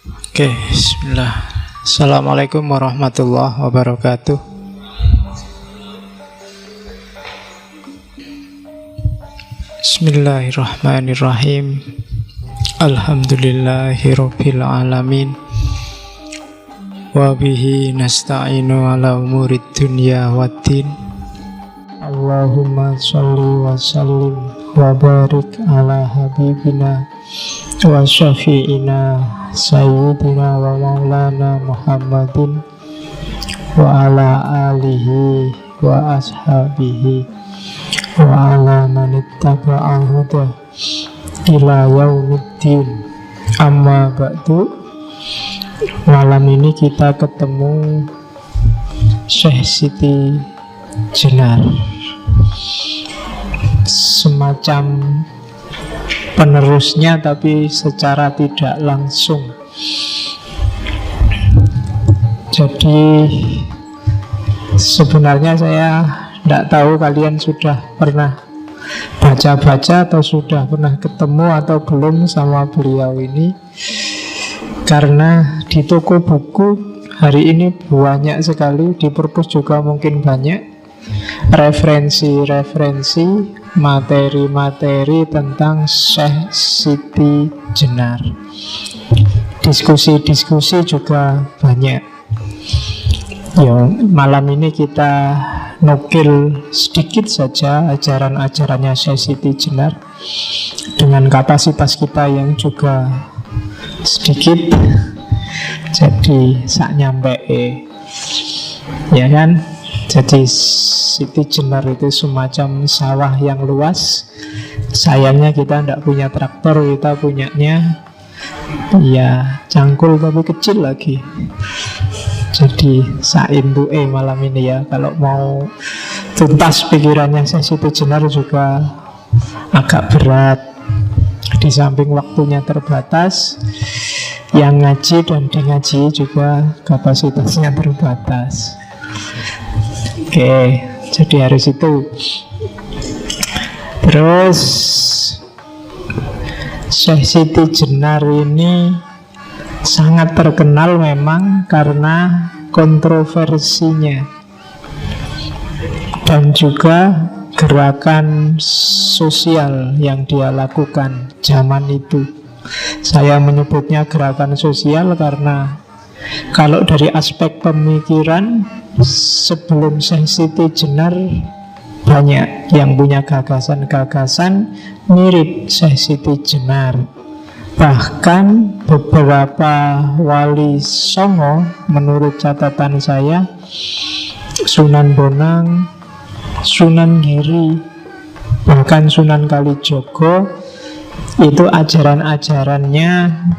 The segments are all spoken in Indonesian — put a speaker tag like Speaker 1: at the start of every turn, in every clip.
Speaker 1: Oke, bismillah. Assalamualaikum warahmatullahi wabarakatuh. Bismillahirrahmanirrahim. Alhamdulillahirabbil alamin. Wa bihi nasta'inu ala umurid dunya waddin. Allahumma sholli wa sallim wa barik ala habibina wa syafi'ina sayyidina wa maulana Muhammadin wa ala alihi wa ashabihi wa ala manittaba'a huda ila yaumiddin. Amma ba'du. Malam ini kita ketemu Syekh Siti Jenar, semacam penerusnya tapi secara tidak langsung. Jadi sebenarnya saya tidak tahu kalian sudah pernah baca-baca atau sudah pernah ketemu atau belum sama beliau ini, karena di toko buku hari ini banyak sekali, di perpus juga mungkin banyak referensi-referensi, materi-materi tentang Syekh Siti Jenar. Diskusi-diskusi juga banyak. Ya, malam ini kita nukil sedikit saja ajaran-ajarannya Syekh Siti Jenar dengan kapasitas kita yang juga sedikit. Jadi sak nyampe ya kan. Jadi Siti Jenar itu semacam sawah yang luas. Sayangnya kita tidak punya traktor, kita punyanya ya cangkul tapi kecil lagi. Jadi saintuke malam ini ya, kalau mau tuntas pikirannya Siti Jenar juga agak berat. Di samping waktunya terbatas, yang ngaji dan di ngaji juga kapasitasnya terbatas. Oke, jadi harus itu. Terus Syekh Siti Jenar ini sangat terkenal memang karena kontroversinya dan juga gerakan sosial yang dia lakukan zaman itu. Saya menyebutnya gerakan sosial karena kalau dari aspek pemikiran, sebelum Syekh Siti Jenar banyak yang punya gagasan-gagasan mirip Syekh Siti Jenar. Bahkan beberapa wali songo menurut catatan saya, Sunan Bonang, Sunan Giri, bahkan Sunan Kalijogo, itu ajaran-ajarannya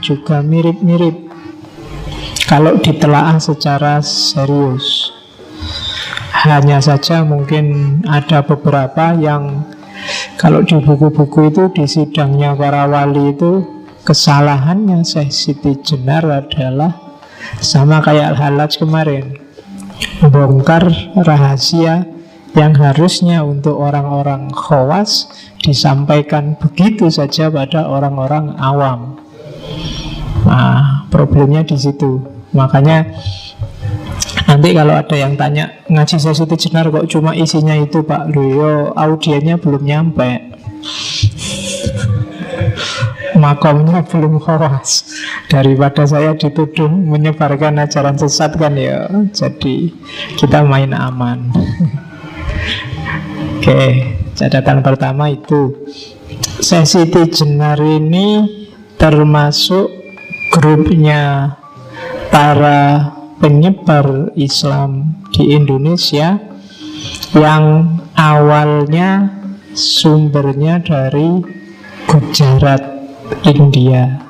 Speaker 1: juga mirip-mirip kalau ditelaah secara serius. Hanya saja mungkin ada beberapa yang kalau di buku-buku itu, di sidangnya para wali itu, kesalahannya Syekh Siti Jenar adalah sama kayak Al-Hallaj kemarin, bongkar rahasia yang harusnya untuk orang-orang khawas disampaikan begitu saja pada orang-orang awam. Nah, problemnya di situ. Makanya nanti kalau ada yang tanya, ngaji Syekh Siti Jenar kok cuma isinya itu Pak? Loh, audiennya belum nyampe, makomnya belum khawas. Daripada saya dituduh menyebarkan ajaran sesat kan ya, jadi kita main aman. Oke, catatan pertama itu, Syekh Siti Jenar ini termasuk grupnya para penyebar Islam di Indonesia yang awalnya sumbernya dari Gujarat, India.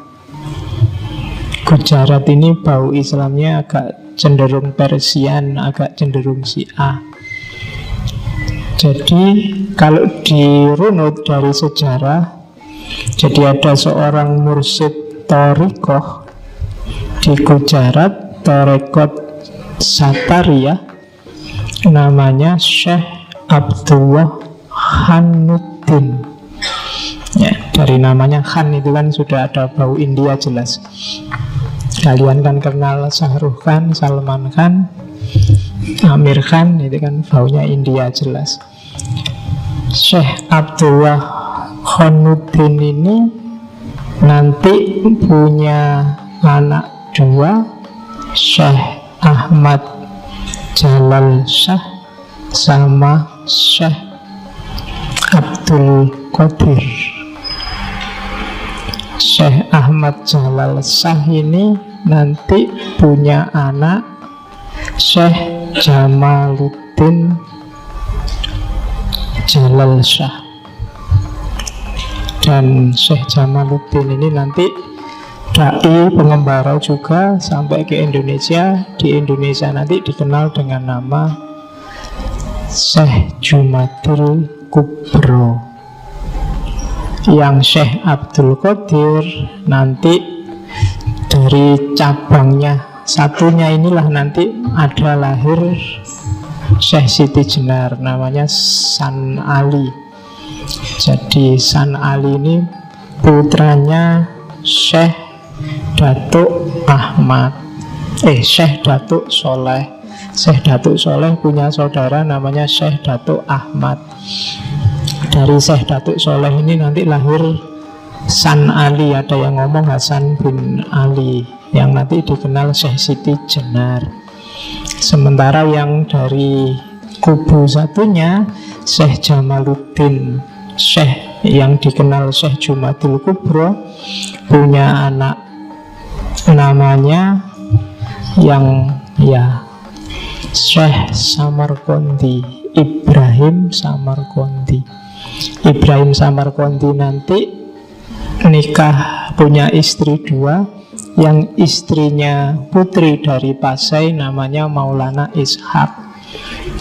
Speaker 1: Gujarat ini bau Islamnya agak cenderung Persian, agak cenderung Syiah. Jadi kalau dirunut dari sejarah, jadi ada seorang mursyid Thariqah di Gujarat, Thariqat Satariyah, namanya Syekh Abdullah Khanuddin. Ya, dari namanya Khan itu kan sudah ada bau India jelas. Kalian kan kenal Shahrukh Khan, Salman Khan, Amir Khan, itu kan baunya India jelas. Syekh Abdullah Khonuddin ini nanti punya anak dua, Syekh Ahmad Jalal Shah sama Syekh Abdul Qadir. Syekh Ahmad Jalal Shah ini nanti punya anak Syekh Jamaluddin Jalal Shah. Dan Syekh Jamaluddin ini nanti dai pengembara juga sampai ke Indonesia. Di Indonesia nanti dikenal dengan nama Syekh Jumadil Kubro. Yang Syekh Abdul Qadir nanti dari cabangnya satunya inilah nanti ada lahir Syekh Siti Jenar, namanya San Ali. Jadi San Ali ini putranya Syekh Datuk Ahmad, Syekh Datuk Soleh. Syekh Datuk Soleh punya saudara namanya Syekh Datuk Ahmad. Dari Syekh Datuk Soleh ini nanti lahir San Ali. Ada yang ngomong Hasan bin Ali, yang nanti dikenal Syekh Siti Jenar. Sementara yang dari kubu satunya Syekh Jamaluddin, Syekh yang dikenal Syekh Jumadil Kubro, punya anak namanya yang Syekh Samarqandi, Ibrahim Samarqandi. Ibrahim Samarqandi nanti nikah, punya istri dua. Yang istrinya putri dari Pasai namanya Maulana Ishaq,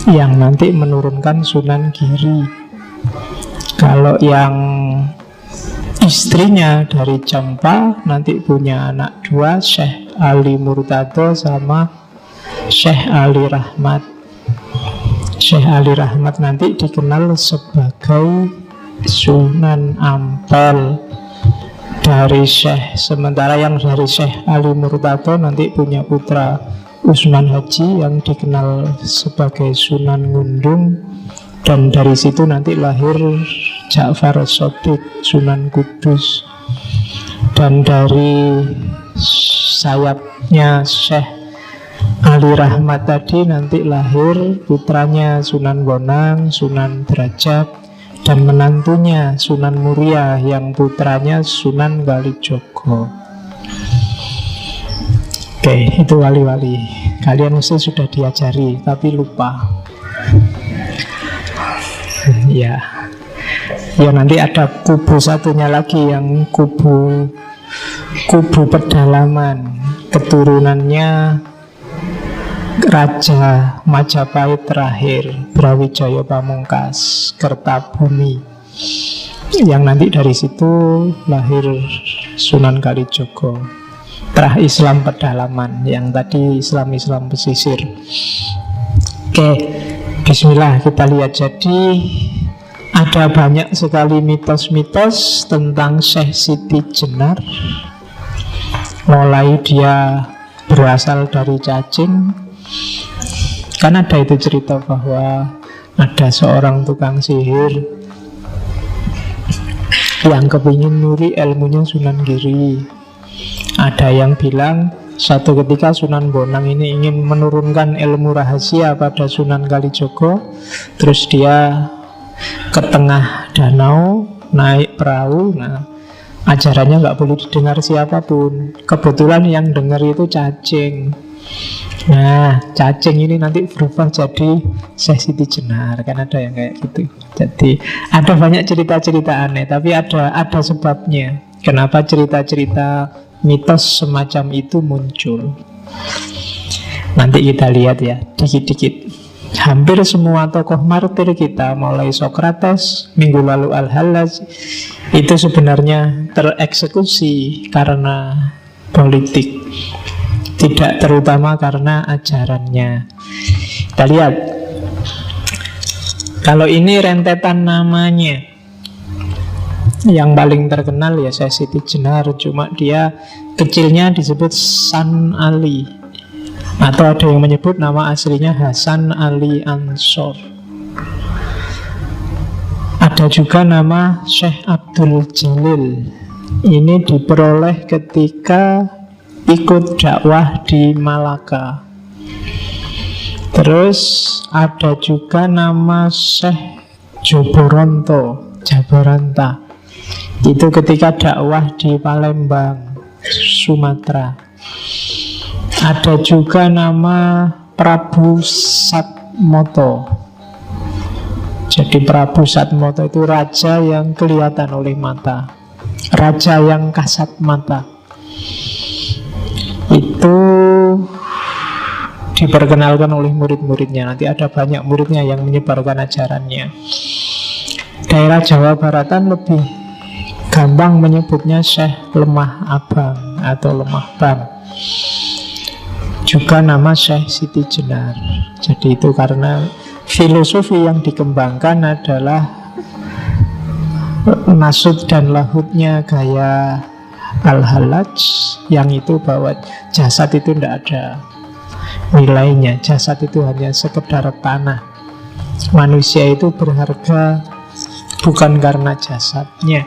Speaker 1: yang nanti menurunkan Sunan Giri. Kalau yang istrinya dari Jampa nanti punya anak dua, Syekh Ali Murtado sama Syekh Ali Rahmat. Syekh Ali Rahmat nanti dikenal sebagai Sunan Ampel dari Syekh. Sementara yang dari Syekh Ali Murtado nanti punya putra Usman Haji yang dikenal sebagai Sunan Ngundung. Dan dari situ nanti lahir Ja'far Shadiq, Sunan Kudus. Dan dari sayapnya Syekh Ali Rahmat tadi nanti lahir putranya Sunan Bonang, Sunan Derajat, dan menantunya Sunan Muria yang putranya Sunan Kalijogo. Oke, itu wali-wali. Kalian mesti sudah diajari, tapi lupa. Ya nanti ada kubu satunya lagi, yang kubu pedalaman. Keturunannya Raja Majapahit terakhir, Brawijaya Pamungkas, Kertabumi. Yang nanti dari situ lahir Sunan Kalijogo. Terah Islam pedalaman, yang tadi Islam pesisir. Oke, bismillah, kita lihat. Jadi ada banyak sekali mitos-mitos tentang Syekh Siti Jenar. Mulai dia berasal dari cacing. Kan ada itu cerita bahwa ada seorang tukang sihir yang kepingin nyuri ilmunya Sunan Giri. Ada yang bilang suatu ketika Sunan Bonang ini ingin menurunkan ilmu rahasia pada Sunan Kalijogo. Terus dia ke tengah danau, naik perahu. Nah, ajarannya nggak boleh didengar siapapun. Kebetulan yang dengar itu cacing. Nah, cacing ini nanti berubah jadi Syekh Siti Jenar. Kan ada yang kayak gitu. Jadi ada banyak cerita-cerita aneh, tapi ada sebabnya kenapa cerita-cerita mitos semacam itu muncul. Nanti kita lihat ya, dikit-dikit. Hampir semua tokoh martir kita, mulai Sokrates, minggu lalu Al-Hallaj, itu sebenarnya tereksekusi karena politik, tidak terutama karena ajarannya. Kita lihat. Kalau ini rentetan namanya, yang paling terkenal ya Syekh Siti Jenar. Cuma dia kecilnya disebut San Ali, atau ada yang menyebut nama aslinya Hasan Ali Ansor. Ada juga nama Syekh Abdul Jalil. Ini diperoleh ketika ikut dakwah di Malaka. Terus ada juga nama Syekh Jabaranta. Itu ketika dakwah di Palembang, Sumatera. Ada juga nama Prabu Satmoto. Jadi Prabu Satmoto itu raja yang kelihatan oleh mata, raja yang kasat mata. Itu diperkenalkan oleh murid-muridnya. Nanti ada banyak muridnya yang menyebarkan ajarannya. Daerah Jawa Baratan lebih gampang menyebutnya Syekh Lemah Abang atau Lemah Bang. Juga nama Syekh Siti Jenar. Jadi itu karena filosofi yang dikembangkan adalah nasud dan lahutnya gaya Al-Hallaj, yang itu bahwa jasad itu tidak ada nilainya. Jasad itu hanya sekedar tanah. Manusia itu berharga bukan karena jasadnya,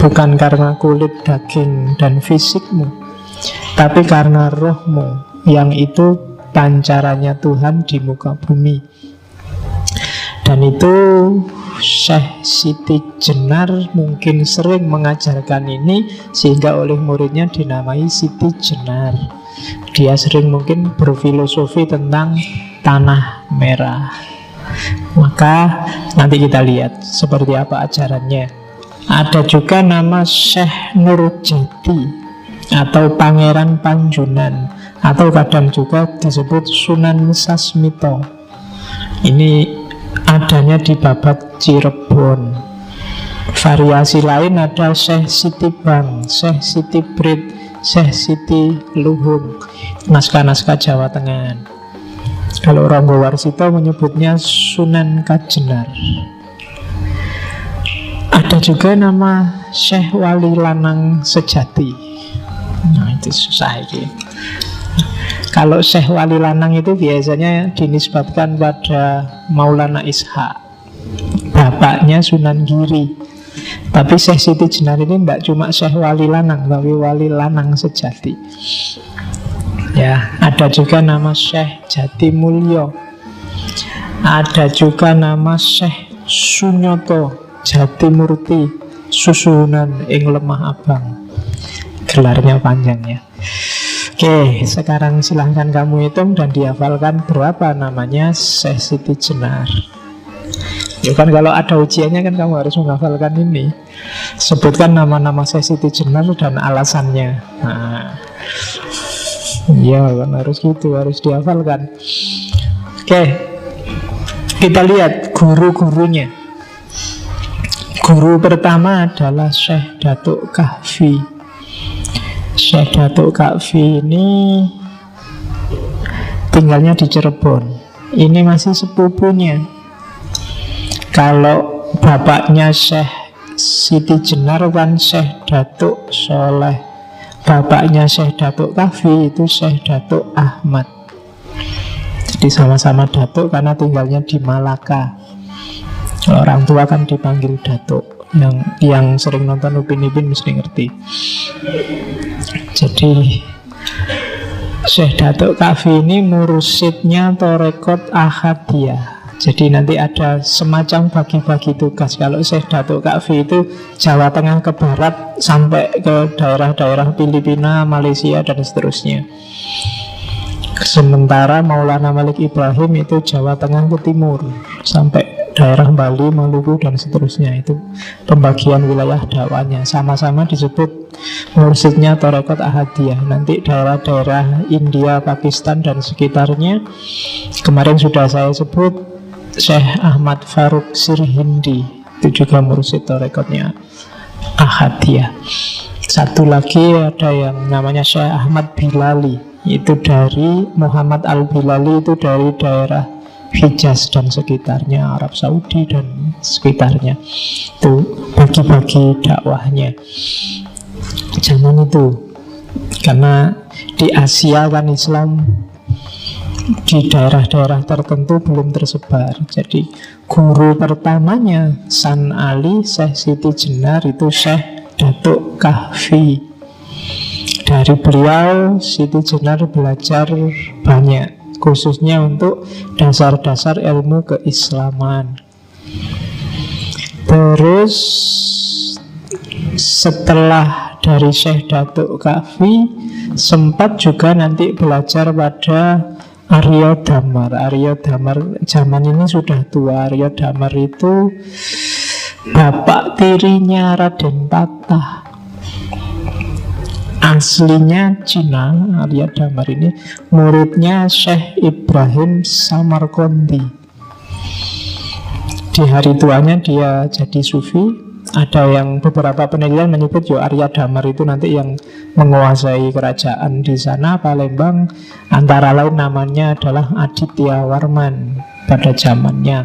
Speaker 1: bukan karena kulit, daging, dan fisikmu, tapi karena rohmu, yang itu pancarannya Tuhan di muka bumi. Dan itu Syekh Siti Jenar mungkin sering mengajarkan ini, sehingga oleh muridnya dinamai Siti Jenar. Dia sering mungkin berfilosofi tentang tanah merah. Maka nanti kita lihat seperti apa ajarannya. Ada juga nama Syekh Nurjati atau Pangeran Panjunan, atau kadang juga disebut Sunan Sasmito. Ini adanya di Babat Cirebon. Variasi lain ada Syekh Siti Bang, Syekh Siti Brit, Syekh Siti Luhung. Naskah-naskah Jawa Tengah. Kalau Ronggo Warsito menyebutnya Sunan Kajenar. Ada juga nama Syekh Wali Lanang Sejati. Nah, itu susah ini. Kalau Syekh Wali Lanang itu biasanya dinisbatkan pada Maulana Ishaq, bapaknya Sunan Giri. Tapi Syekh Siti Jenar ini tidak cuma Syekh Wali Lanang, tapi Wali Lanang Sejati. Ya, ada juga nama Syekh Jati Mulyo. Ada juga nama Syekh Sunyoto Jati Murti Susunan ing Lemah Abang. Gelarnya panjang ya. Oke, sekarang silahkan kamu hitung dan dihafalkan berapa namanya Syekh Siti Jenar. Ya kan kalau ada ujiannya kan kamu harus menghafalkan ini. Sebutkan nama-nama Syekh Siti Jenar dan alasannya. Nah, ya kan harus gitu, harus dihafalkan. Oke, kita lihat guru-gurunya. Guru pertama adalah Syekh Datuk Kahfi. Syekh Datuk Kahfi ini tinggalnya di Cirebon. Ini masih sepupunya. Kalau bapaknya Syekh Siti Jenar kan Syekh Datuk Soleh, bapaknya Syekh Datuk Kahfi itu Syekh Datuk Ahmad. Jadi sama-sama Datuk karena tinggalnya di Malaka. Orang tua kan dipanggil Datuk. Yang sering nonton Upin Ipin mesti ngerti. Jadi Syekh Datuk Kahfi ini mursyidnya Torekot Ahadiyah. Jadi nanti ada semacam bagi-bagi tugas. Kalau Syekh Datuk Kahfi itu Jawa Tengah ke barat sampai ke daerah-daerah Filipina, Malaysia, dan seterusnya. Sementara Maulana Malik Ibrahim itu Jawa Tengah ke timur sampai daerah Bali, Maluku, dan seterusnya. Itu pembagian wilayah dakwahnya. Sama-sama disebut mursyidnya Torekot Ahadiyah. Nanti daerah-daerah India, Pakistan, dan sekitarnya kemarin sudah saya sebut Syekh Ahmad Faruk Sirhindi, itu juga mursyid Torekotnya Ahadiyah. Satu lagi ada yang namanya Syekh Ahmad Bilali, itu dari Muhammad Al-Bilali, itu dari daerah Hijaz dan sekitarnya, Arab Saudi dan sekitarnya. Itu bagi-bagi dakwahnya zaman itu. Karena di Asia kan Islam di daerah-daerah tertentu belum tersebar. Jadi guru pertamanya San Ali, Syekh Siti Jenar itu Syekh Datuk Kahfi. Dari beliau Siti Jenar belajar banyak, khususnya untuk dasar-dasar ilmu keislaman. Terus setelah dari Syekh Datuk Kahfi, sempat juga nanti belajar pada Arya Damar. Arya Damar zaman ini sudah tua. Arya Damar itu bapak tirinya Raden Patah. Aslinya Cina. Arya Damar ini muridnya Syekh Ibrahim Samarqandi. Di hari tuanya dia jadi sufi. Ada yang beberapa penelitian menyebut Arya Damar itu nanti yang menguasai kerajaan di sana Palembang. Antara lain namanya adalah Aditya Warman pada zamannya.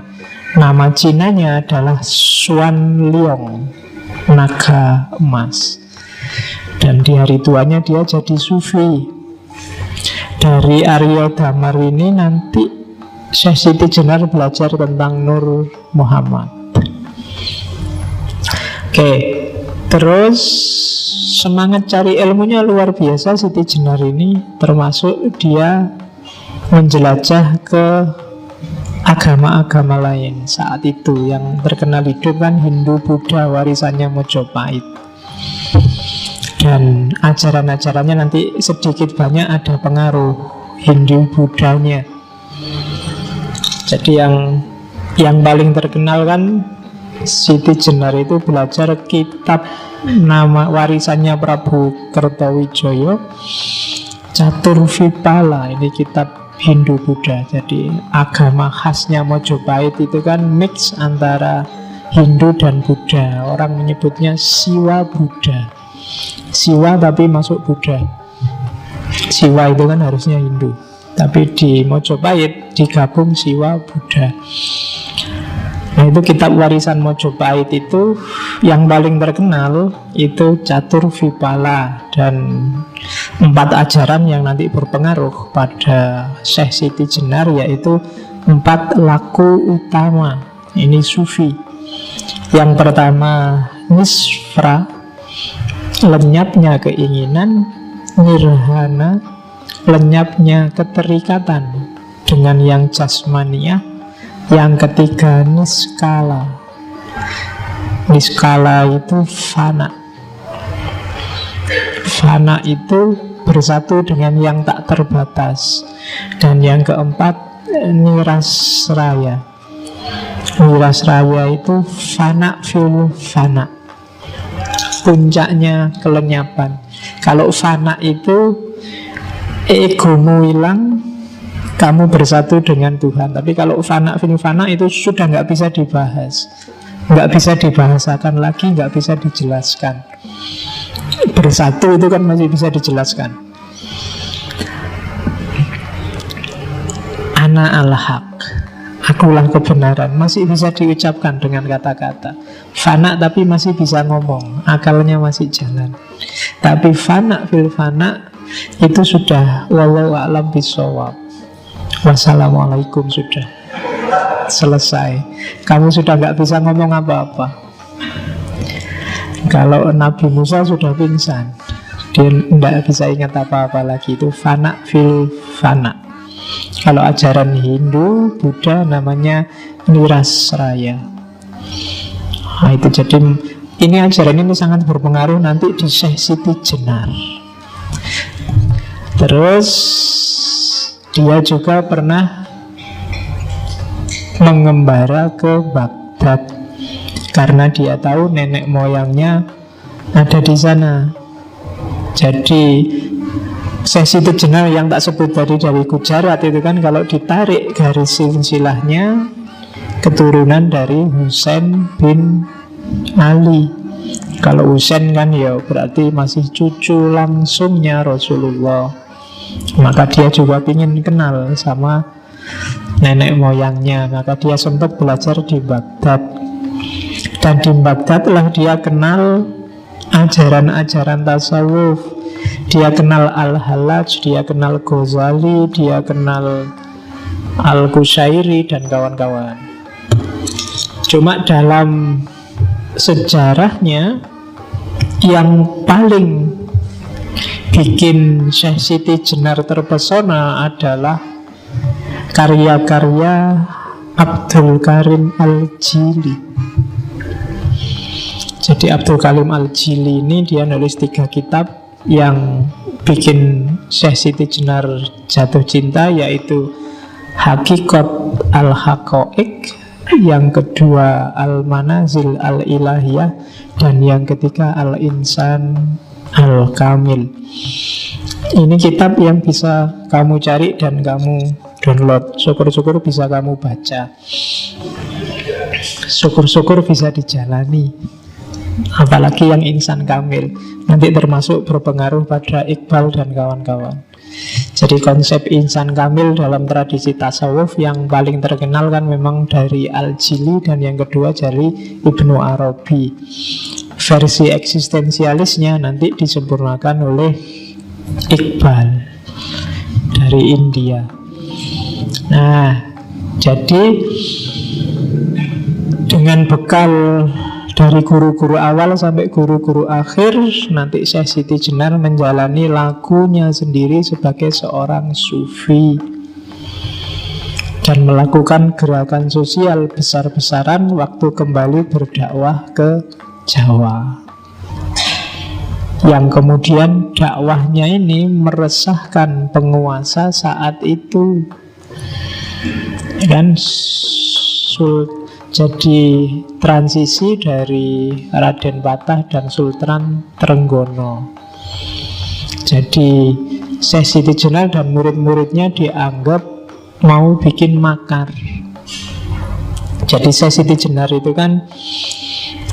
Speaker 1: Nama Cinanya adalah Xuan Liong, naga emas. Dan di hari tuanya dia jadi sufi. Dari Arya Damar ini nanti Syekh Siti Jenar belajar tentang Nur Muhammad. Oke, terus semangat cari ilmunya luar biasa Siti Jenar ini, termasuk dia menjelajah ke agama-agama lain saat itu. Yang terkenal hidup kan Hindu, Buddha, warisannya Mojopahit. Dan ajaran-ajarannya nanti sedikit banyak ada pengaruh Hindu Buddhanya. Jadi yang paling terkenal kan Siti Jenar itu belajar kitab nama warisannya Prabu Kertawijaya, Caturvipala. Ini kitab Hindu Buddha. Jadi agama khasnya Mojopahit itu kan mix antara Hindu dan Buddha. Orang menyebutnya Siwa Buddha. Siwa tapi masuk Buddha. Siwa itu kan harusnya Hindu, tapi di Mojopahit digabung Siwa Buddha. Nah itu kitab warisan Mojopahit itu yang paling terkenal itu Caturvipala. Dan 4 ajaran yang nanti berpengaruh pada Syekh Siti Jenar, yaitu 4 laku utama. Ini sufi. Yang pertama nisfra, lenyapnya keinginan. Nirhana, lenyapnya keterikatan dengan yang jasmaniah. Yang ketiga niskala. Niskala itu fana. Fana itu bersatu dengan yang tak terbatas. Dan yang keempat nirasraya. Nirasraya itu fana fil fana, puncaknya kelenyapan. Kalau fana itu egomu hilang, kamu bersatu dengan Tuhan. Tapi kalau fana fil fana itu sudah nggak bisa dibahas, nggak bisa dibahasakan lagi, nggak bisa dijelaskan. Bersatu itu kan masih bisa dijelaskan. Ana al-haq, akulah kebenaran, masih bisa diucapkan dengan kata-kata. Fana tapi masih bisa ngomong, akalnya masih jalan. Tapi fana fil fana itu sudah wallahu a'lam bishawab. Wassalamualaikum, sudah selesai. Kamu sudah nggak bisa ngomong apa-apa. Kalau Nabi Musa sudah pingsan, dia tidak bisa ingat apa-apa lagi. Itu fana fil fana. Kalau ajaran Hindu, Buddha namanya nirasraya. Nah itu jadi ini ajaran ini sangat berpengaruh nanti di Syekh Siti Jenar. Terus dia juga pernah mengembara ke Baghdad karena dia tahu nenek moyangnya ada di sana. Jadi Syekh Siti Jenar yang tak sebut tadi dari Gujarat itu kan, kalau ditarik garis silsilahnya keturunan dari Husain bin Ali. Kalau Husain kan ya berarti masih cucu langsungnya Rasulullah. Maka dia juga ingin kenal sama nenek moyangnya. Maka dia sempat belajar di Baghdad. Dan di Baghdad lah dia kenal ajaran-ajaran tasawuf. Dia kenal Al-Hallaj, dia kenal Ghazali, dia kenal Al-Qushairi dan kawan-kawan. Cuma dalam sejarahnya yang paling bikin Syekh Siti Jenar terpesona adalah karya-karya Abdul Karim Al-Jili. Jadi Abdul Karim Al-Jili ini dia nulis 3 kitab yang bikin Syekh Siti Jenar jatuh cinta, yaitu Hakikat Al-Haqaiq, yang kedua Al-Manazil Al-Ilahiyah, dan yang ketiga Al-Insan Al-Kamil. Ini kitab yang bisa kamu cari dan kamu download. Syukur-syukur bisa kamu baca, syukur-syukur bisa dijalani. Apalagi yang Insan Kamil, nanti termasuk berpengaruh pada Iqbal dan kawan-kawan. Jadi konsep Insan Kamil dalam tradisi tasawuf yang paling terkenal kan memang dari Al-Jili, dan yang kedua dari Ibnu Arabi. Versi eksistensialisnya nanti disempurnakan oleh Iqbal dari India. Nah, jadi dengan bekal dari guru-guru awal sampai guru-guru akhir, nanti Syekh Siti Jenar menjalani lakunya sendiri sebagai seorang sufi dan melakukan gerakan sosial besar-besaran waktu kembali berdakwah ke Jawa, yang kemudian dakwahnya ini meresahkan penguasa saat itu. Dan jadi transisi dari Raden Patah dan Sultan Trenggono. Jadi Syekh Siti Jenar dan murid-muridnya dianggap mau bikin makar. Jadi Syekh Siti Jenar itu kan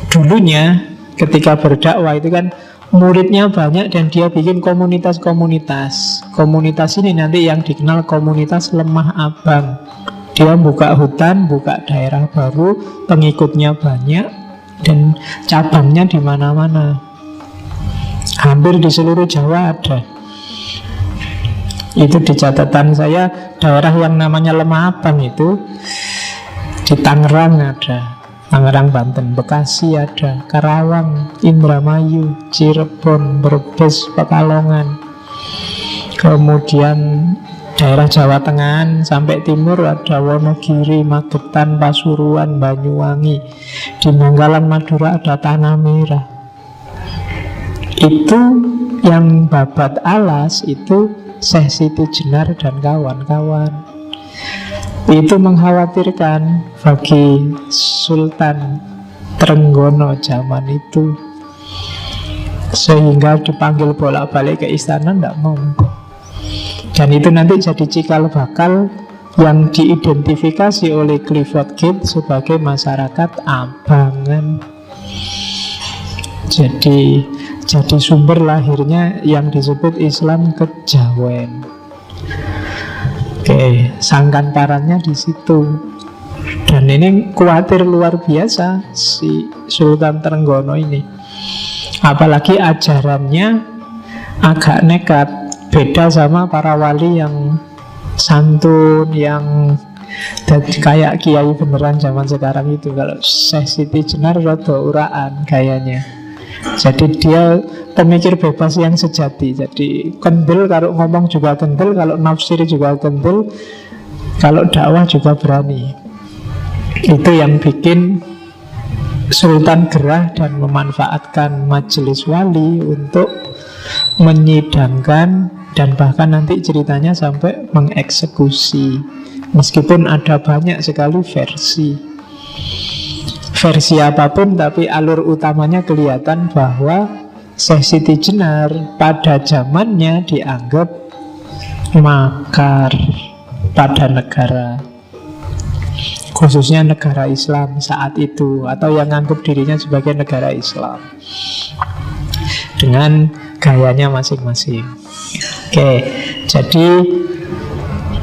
Speaker 1: dulunya ketika berdakwah itu kan muridnya banyak dan dia bikin komunitas-komunitas. Komunitas ini nanti yang dikenal komunitas Lemah Abang. Dia buka hutan, buka daerah baru, pengikutnya banyak dan cabangnya di mana-mana. Hampir di seluruh Jawa ada. Itu di catatan saya, daerah yang namanya Lemah Abang itu di Tangerang ada, Tangerang Banten, Bekasi ada, Karawang, Indramayu, Cirebon, Brebes, Pekalongan. Kemudian daerah Jawa Tengah sampai timur ada Wonogiri, Magetan, Pasuruan, Banyuwangi. Di Manggalan, Madura ada Tanah Merah. Itu yang babat alas itu Syekh Siti Jenar dan kawan-kawan. Itu mengkhawatirkan bagi Sultan Trenggono zaman itu, sehingga dipanggil bolak-balik ke istana, tidak mau. Dan itu nanti jadi cikal bakal yang diidentifikasi oleh Clifford Gate sebagai masyarakat abangan. Jadi sumber lahirnya yang disebut Islam kejawen. Oke, sangkan parannya di situ. Dan ini khawatir luar biasa si Sultan Trenggono ini. Apalagi ajarannya agak nekat, beda sama para wali yang santun, yang kayak kiai beneran zaman sekarang itu. Kalau Syekh Siti Jenar rada uraan gayanya. Jadi dia pemikir bebas yang sejati. Jadi kendel, kalau ngomong juga kendel, kalau nafsir juga kendel, kalau dakwah juga berani. Itu yang bikin Sultan gerah dan memanfaatkan majelis wali untuk menyidangkan dan bahkan nanti ceritanya sampai mengeksekusi. Meskipun ada banyak sekali versi apapun, tapi alur utamanya kelihatan bahwa Syekh Siti Jenar pada zamannya dianggap makar pada negara, khususnya negara Islam saat itu, atau yang menganggap dirinya sebagai negara Islam dengan gayanya masing-masing. Oke, jadi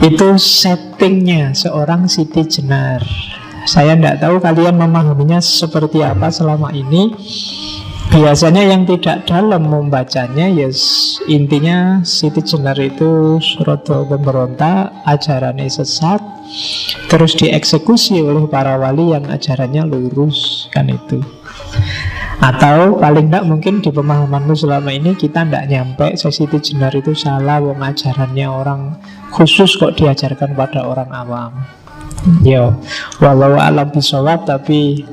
Speaker 1: itu settingnya seorang Siti Jenar. Saya tidak tahu kalian memahaminya seperti apa selama ini. Biasanya yang tidak dalam membacanya, intinya Siti Jenar itu Surodo pemberontak, ajarannya sesat, terus dieksekusi oleh para wali yang ajarannya lurus, kan itu. Atau paling tidak mungkin di pemahamanmu selama ini kita tidak nyampe Siti Jenar itu salah, wong ajarannya orang khusus kok diajarkan pada orang awam. Yo, walau alam bisawab, tapi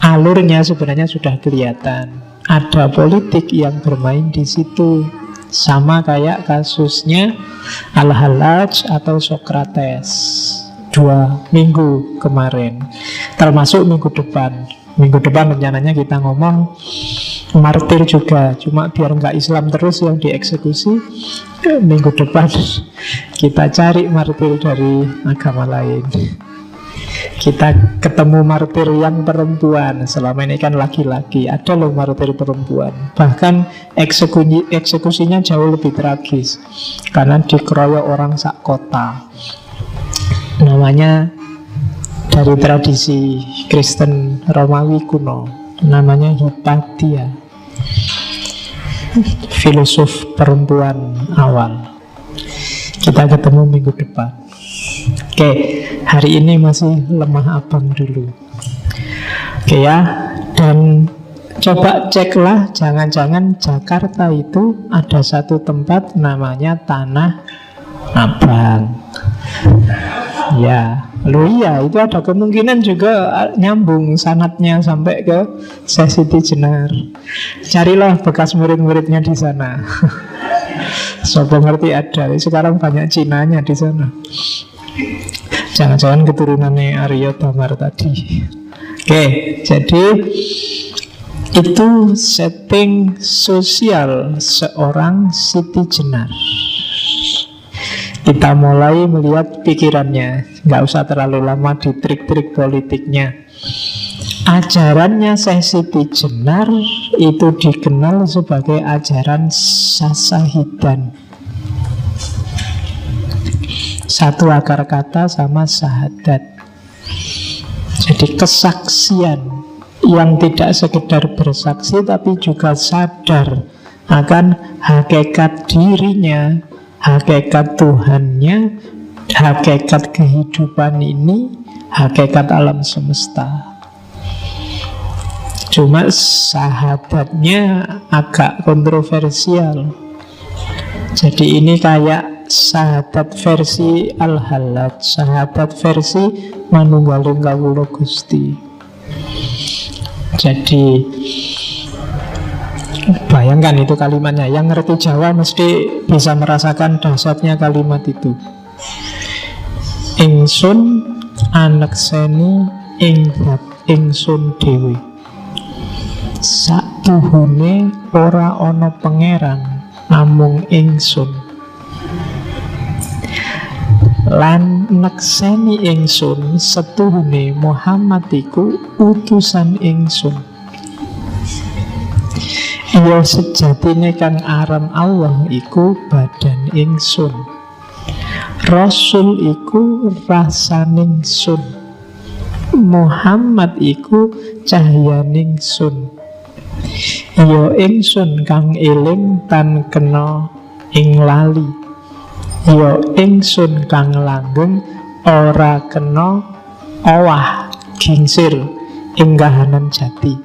Speaker 1: alurnya sebenarnya sudah kelihatan. Ada politik yang bermain di situ, sama kayak kasusnya Al-Hallaj atau Sokrates 2 minggu kemarin, termasuk minggu depan. Minggu depan rencananya kita ngomong martir juga, cuma biar nggak Islam terus yang dieksekusi. Minggu depan kita cari martir dari agama lain. Kita ketemu martir yang perempuan. Selama ini kan laki-laki, ada loh martir perempuan. Bahkan eksekusinya jauh lebih tragis, karena dikeroyok orang sak kota. Namanya dari tradisi Kristen Romawi kuno, namanya Hipatia, filosof perempuan awal. Kita ketemu minggu depan. Oke, hari ini masih lemah abang dulu. Oke ya, dan coba ceklah, jangan-jangan Jakarta itu ada satu tempat namanya Tanah Abang. Ya, lo iya, itu ada kemungkinan juga nyambung sanadnya sampai ke Siti Jenar. Carilah bekas murid-muridnya di sana. Sopo ngerti ada, sekarang banyak Cinanya di sana. Jangan-jangan keturunannya Arya Damar tadi. Oke, jadi itu setting sosial seorang Siti Jenar. Kita mulai melihat pikirannya. Nggak usah terlalu lama di trik-trik politiknya. Ajarannya Siti Jenar itu dikenal sebagai ajaran Sasahidan. Satu akar kata sama syahadat. Jadi kesaksian yang tidak sekedar bersaksi, tapi juga sadar akan hakikat dirinya, hakikat Tuhannya, hakikat kehidupan ini, hakikat alam semesta. Cuma syahadatnya agak kontroversial. Jadi ini kayak syahadat versi Al-Hallaj, syahadat versi Manunggaling Kawula Gusti. Jadi bayangkan itu kalimatnya. Yang ngerti Jawa mesti bisa merasakan dahsyatnya kalimat itu. Ingsun anekseni ing zat ingsun dhewe. Satuhune ora ana pangeran namung ingsun. Lan nekseni ingsun setuhune Muhammad iku utusan ingsun. Iya sejatine kang aran Allah iku badan ingsun. Rasul iku rasaning sun. Muhammad iku cahyaning sun. Iya ingsun kang eling tan kena ing lali. Ya ingsun kang langgeng ora kena owah gingsir ing kahanan jati.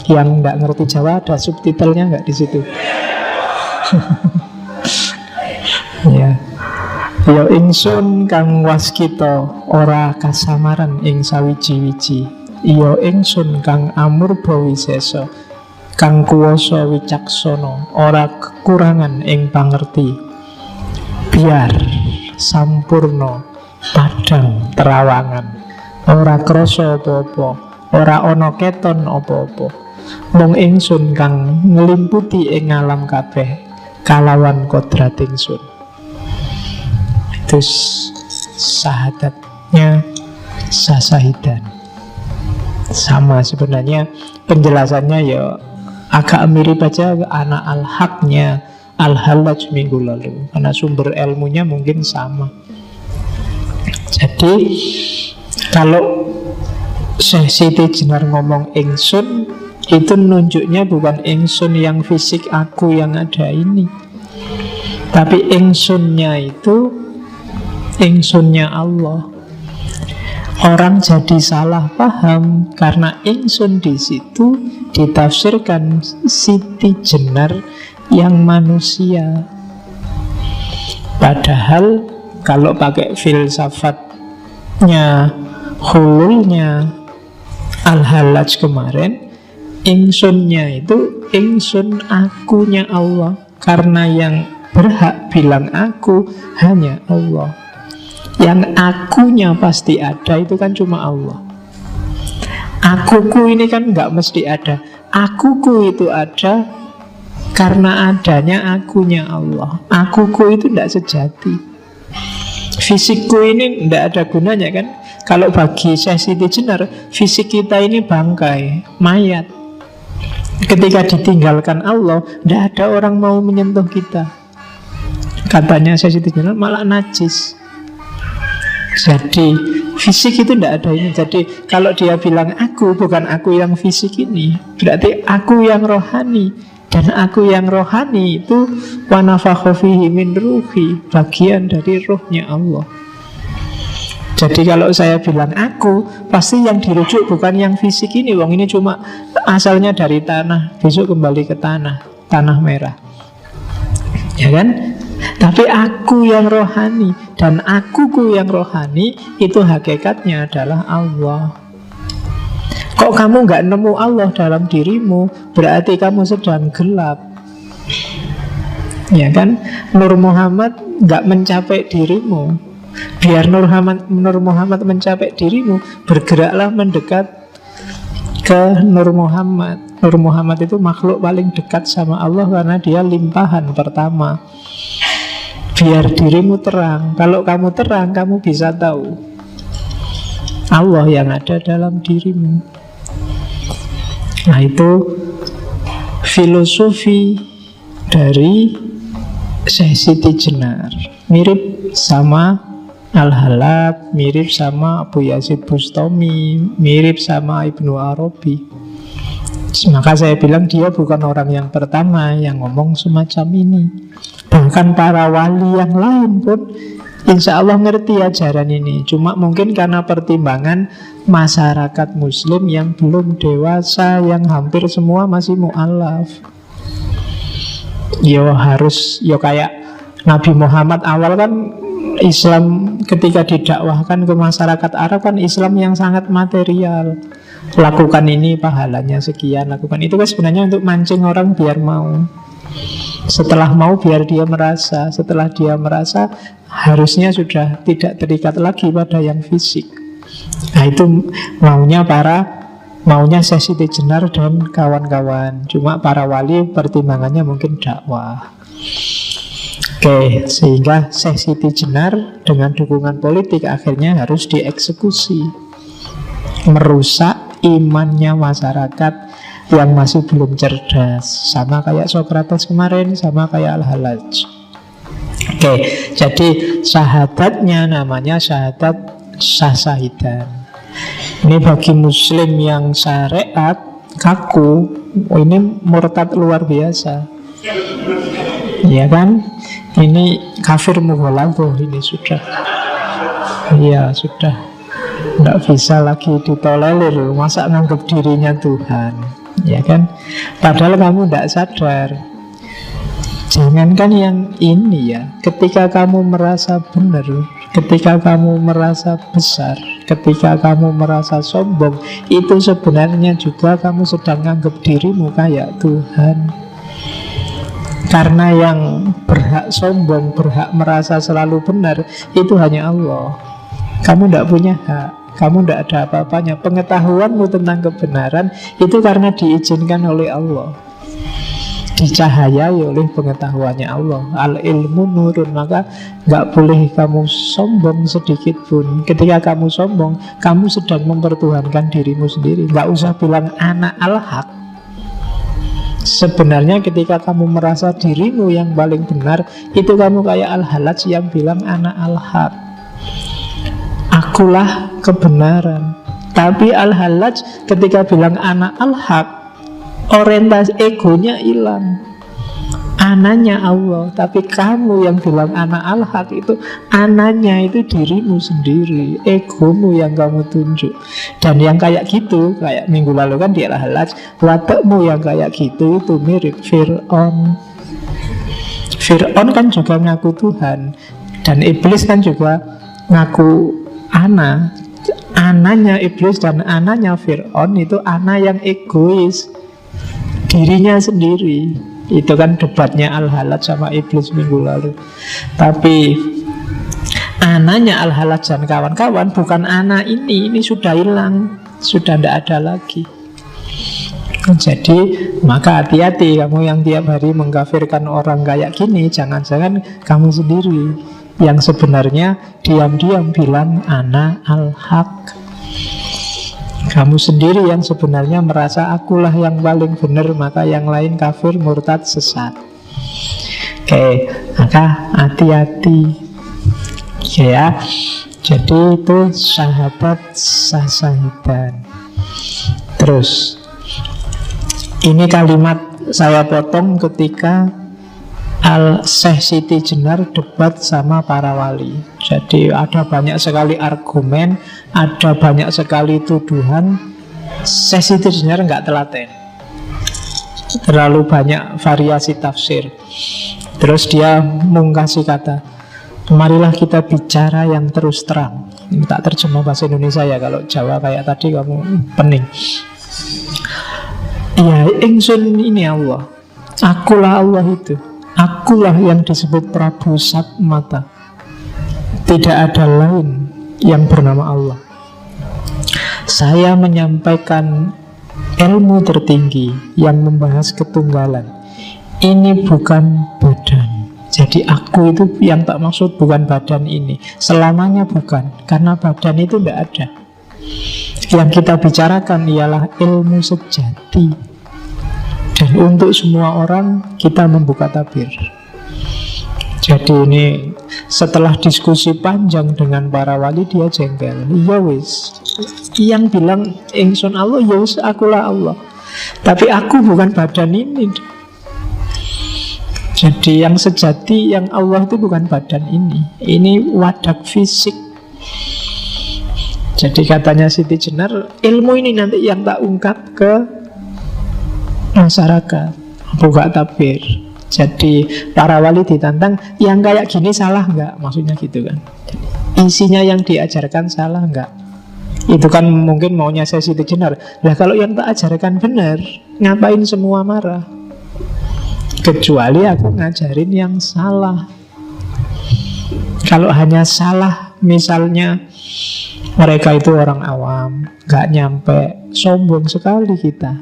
Speaker 1: Yang nggak ngerti Jawa ada subtitlenya nggak di situ? Ya. Ya ingsun kang waskita ora kasamaran ing sawiji-wiji. Ya ingsun kang amurba wisesa kang kuwasa wicaksana ora kekurangan ing pangerti. Biar sampurno padang terawangan, ora krasa apa-apa, ora ana keton apa-apa. Mung ingsun kang nglimputi ing alam kabeh kalawan kodrat ingsun. Itu syahadatnya Sasahidan. Sama sebenarnya penjelasannya ya agak mirip aja anak Al-Haqnya Al-Hallaj minggu lalu, karena sumber ilmunya mungkin sama. Jadi kalau Syekh Siti Jenar ngomong ingsun, Itu nunjuknya bukan ingsun yang fisik aku yang ada ini, tapi ingsunnya itu ingsunnya Allah. Orang jadi salah paham karena ingsun di situ ditafsirkan Siti Jenar yang manusia. Padahal kalau pakai filsafatnya hululnya Al-Hallaj kemarin, ingsunnya itu ingsun akunya Allah. Karena yang berhak bilang aku hanya Allah. Yang akunya pasti ada itu kan cuma Allah. Akuku ini kan nggak mesti ada. Akuku itu ada karena adanya akunya Allah. Akuku itu tidak sejati. Fisikku ini tidak ada gunanya kan. Kalau bagi Syekh Siti Jenar, fisik kita ini bangkai, mayat. Ketika ditinggalkan Allah, tidak ada orang mau menyentuh kita. Katanya Syekh Siti Jenar malah najis. Jadi fisik itu tidak ada ini. Jadi kalau dia bilang aku, bukan aku yang fisik ini, berarti aku yang rohani. Dan aku yang rohani itu wa nafakha fihi min ruhi, bagian dari ruhnya Allah. Jadi kalau saya bilang aku, pasti yang dirujuk bukan yang fisik ini. Wong ini cuma asalnya dari tanah, besok kembali ke tanah merah, ya kan? Tapi aku yang rohani, dan akuku yang rohani itu hakikatnya adalah Allah. Kok kamu nggak nemu Allah dalam dirimu, berarti kamu sedang gelap, ya kan? Nur Muhammad nggak mencapai dirimu. Biar Nur Muhammad mencapai dirimu, bergeraklah mendekat ke Nur Muhammad. Nur Muhammad itu makhluk paling dekat sama Allah karena dia limpahan pertama. Biar dirimu terang. Kalau kamu terang, kamu bisa tahu Allah yang ada dalam dirimu. Nah, itu filosofi dari Syekh Siti Jenar. Mirip sama Al-Hallaj, mirip sama Abu Yazid Bustami, mirip sama Ibnu Arabi. Maka saya bilang dia bukan orang yang pertama yang ngomong semacam ini. Bahkan para wali yang lain pun insya Allah ngerti ajaran ini. Cuma mungkin karena pertimbangan masyarakat muslim yang belum dewasa, yang hampir semua masih mu'alaf. Yo kayak Nabi Muhammad awal kan Islam ketika didakwahkan ke masyarakat Arab kan Islam yang sangat material. Lakukan ini pahalanya sekian, lakukan itu kan sebenarnya untuk mancing orang biar mau. Setelah mau biar dia merasa. Setelah dia merasa harusnya sudah tidak terikat lagi pada yang fisik. Nah itu maunya Syekh Siti Jenar dan kawan-kawan. Cuma para wali pertimbangannya mungkin dakwah. Oke, sehingga Syekh Siti Jenar dengan dukungan politik akhirnya harus dieksekusi. Merusak imannya masyarakat yang masih belum cerdas. Sama kayak Sokrates kemarin, sama kayak Al-Hallaj. Oke, jadi syahadatnya namanya syahadat syahsahidan. Ini bagi muslim yang syariat kaku, ini murtad luar biasa. Ya kan? Ini kafir mughaladzah ini sudah. Iya, sudah. Tidak bisa lagi ditolerir. Masa nganggap dirinya Tuhan, ya kan? Padahal kamu tidak sadar. Jangankan yang ini ya, ketika kamu merasa benar, ketika kamu merasa besar, ketika kamu merasa sombong, itu sebenarnya juga kamu sedang nganggap dirimu kayak Tuhan. Karena yang berhak sombong, berhak merasa selalu benar, itu hanya Allah. Kamu tidak punya hak, kamu tidak ada apa-apanya. Pengetahuanmu tentang kebenaran itu karena diizinkan oleh Allah, dicahayai oleh pengetahuannya Allah. Al-ilmu nurun. Maka gak boleh kamu sombong sedikit pun. Ketika kamu sombong, kamu sedang mempertuhankan dirimu sendiri. Gak usah bilang anak al-haq. Sebenarnya ketika kamu merasa dirimu yang paling benar, itu kamu kayak Al-Hallaj yang bilang anak al-haq, akulah kebenaran. Tapi Al-Hallaj ketika bilang anak al-haq, orientasi egonya hilang. Ananya Allah, tapi kamu yang bilang anak al-haq itu, ananya itu dirimu sendiri, egomu yang kamu tunjuk. Dan yang kayak gitu, kayak minggu lalu kan di Al-Hajj, watakmu yang kayak gitu itu mirip Fir'aun. Fir'aun kan juga ngaku Tuhan, dan iblis kan juga ngaku ana. Ananya iblis dan ananya Fir'aun itu ana yang egois, dirinya sendiri. Itu kan debatnya Al-Halaj sama iblis minggu lalu. Tapi ananya Al-Halaj dan kawan-kawan bukan ana ini sudah hilang, sudah tidak ada lagi. Jadi maka hati-hati kamu yang tiap hari mengkafirkan orang kayak gini. Jangan-jangan kamu sendiri yang sebenarnya diam-diam bilang ana al-haq. Kamu sendiri yang sebenarnya merasa akulah yang paling benar, maka yang lain kafir, murtad, sesat. Oke, maka hati-hati ya. Jadi itu sahabat sasahidan. Terus ini kalimat saya potong ketika Syekh Siti Jenar debat sama para wali. Jadi ada banyak sekali argumen, ada banyak sekali tuduhan. Syekh Siti Jenar nggak telaten, terlalu banyak variasi tafsir. Terus dia mengkasih kata, marilah kita bicara yang terus terang. Ini tak terjemah bahasa Indonesia ya, kalau Jawa kayak tadi kamu pening. Ya, ingsun ini Allah, akulah Allah itu. Akulah yang disebut Prabu Satmata. Tidak ada lain yang bernama Allah. Saya menyampaikan ilmu tertinggi yang membahas ketunggalan. Ini bukan badan. Jadi aku itu yang tak maksud bukan badan ini. Selamanya bukan, karena badan itu tidak ada. Yang kita bicarakan ialah ilmu sejati. Dan untuk semua orang kita membuka tabir. Jadi ini setelah diskusi panjang dengan para wali, dia jengkel. Ya wis, yang bilang ingsun Allah, ya wis akulah Allah. Tapi aku bukan badan ini. Jadi yang sejati, yang Allah itu bukan badan ini. Ini wadak fisik. Jadi katanya Siti Jenar, ilmu ini nanti yang tak ungkap ke masyarakat, buka tabir. Jadi para wali ditantang, yang kayak gini salah nggak? Maksudnya gitu kan. Isinya yang diajarkan salah nggak? Itu kan mungkin maunya saya Siti Jenar. Lah kalau yang tak ajarkan benar, ngapain semua marah? Kecuali aku ngajarin yang salah. Kalau hanya salah, misalnya mereka itu orang awam, nggak nyampe, sombong sekali kita.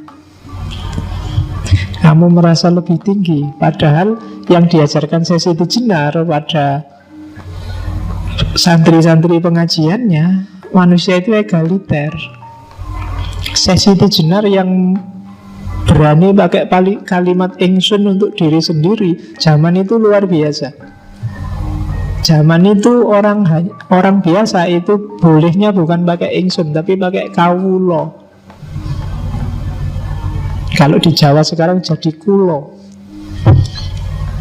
Speaker 1: Kamu merasa lebih tinggi, padahal yang diajarkan Siti Jenar pada santri-santri pengajiannya, manusia itu egaliter. Siti Jenar yang berani pakai kalimat ingsun untuk diri sendiri, zaman itu luar biasa. Zaman itu orang biasa itu bolehnya bukan pakai ingsun, tapi pakai kawulo. Kalau di Jawa sekarang jadi kulo,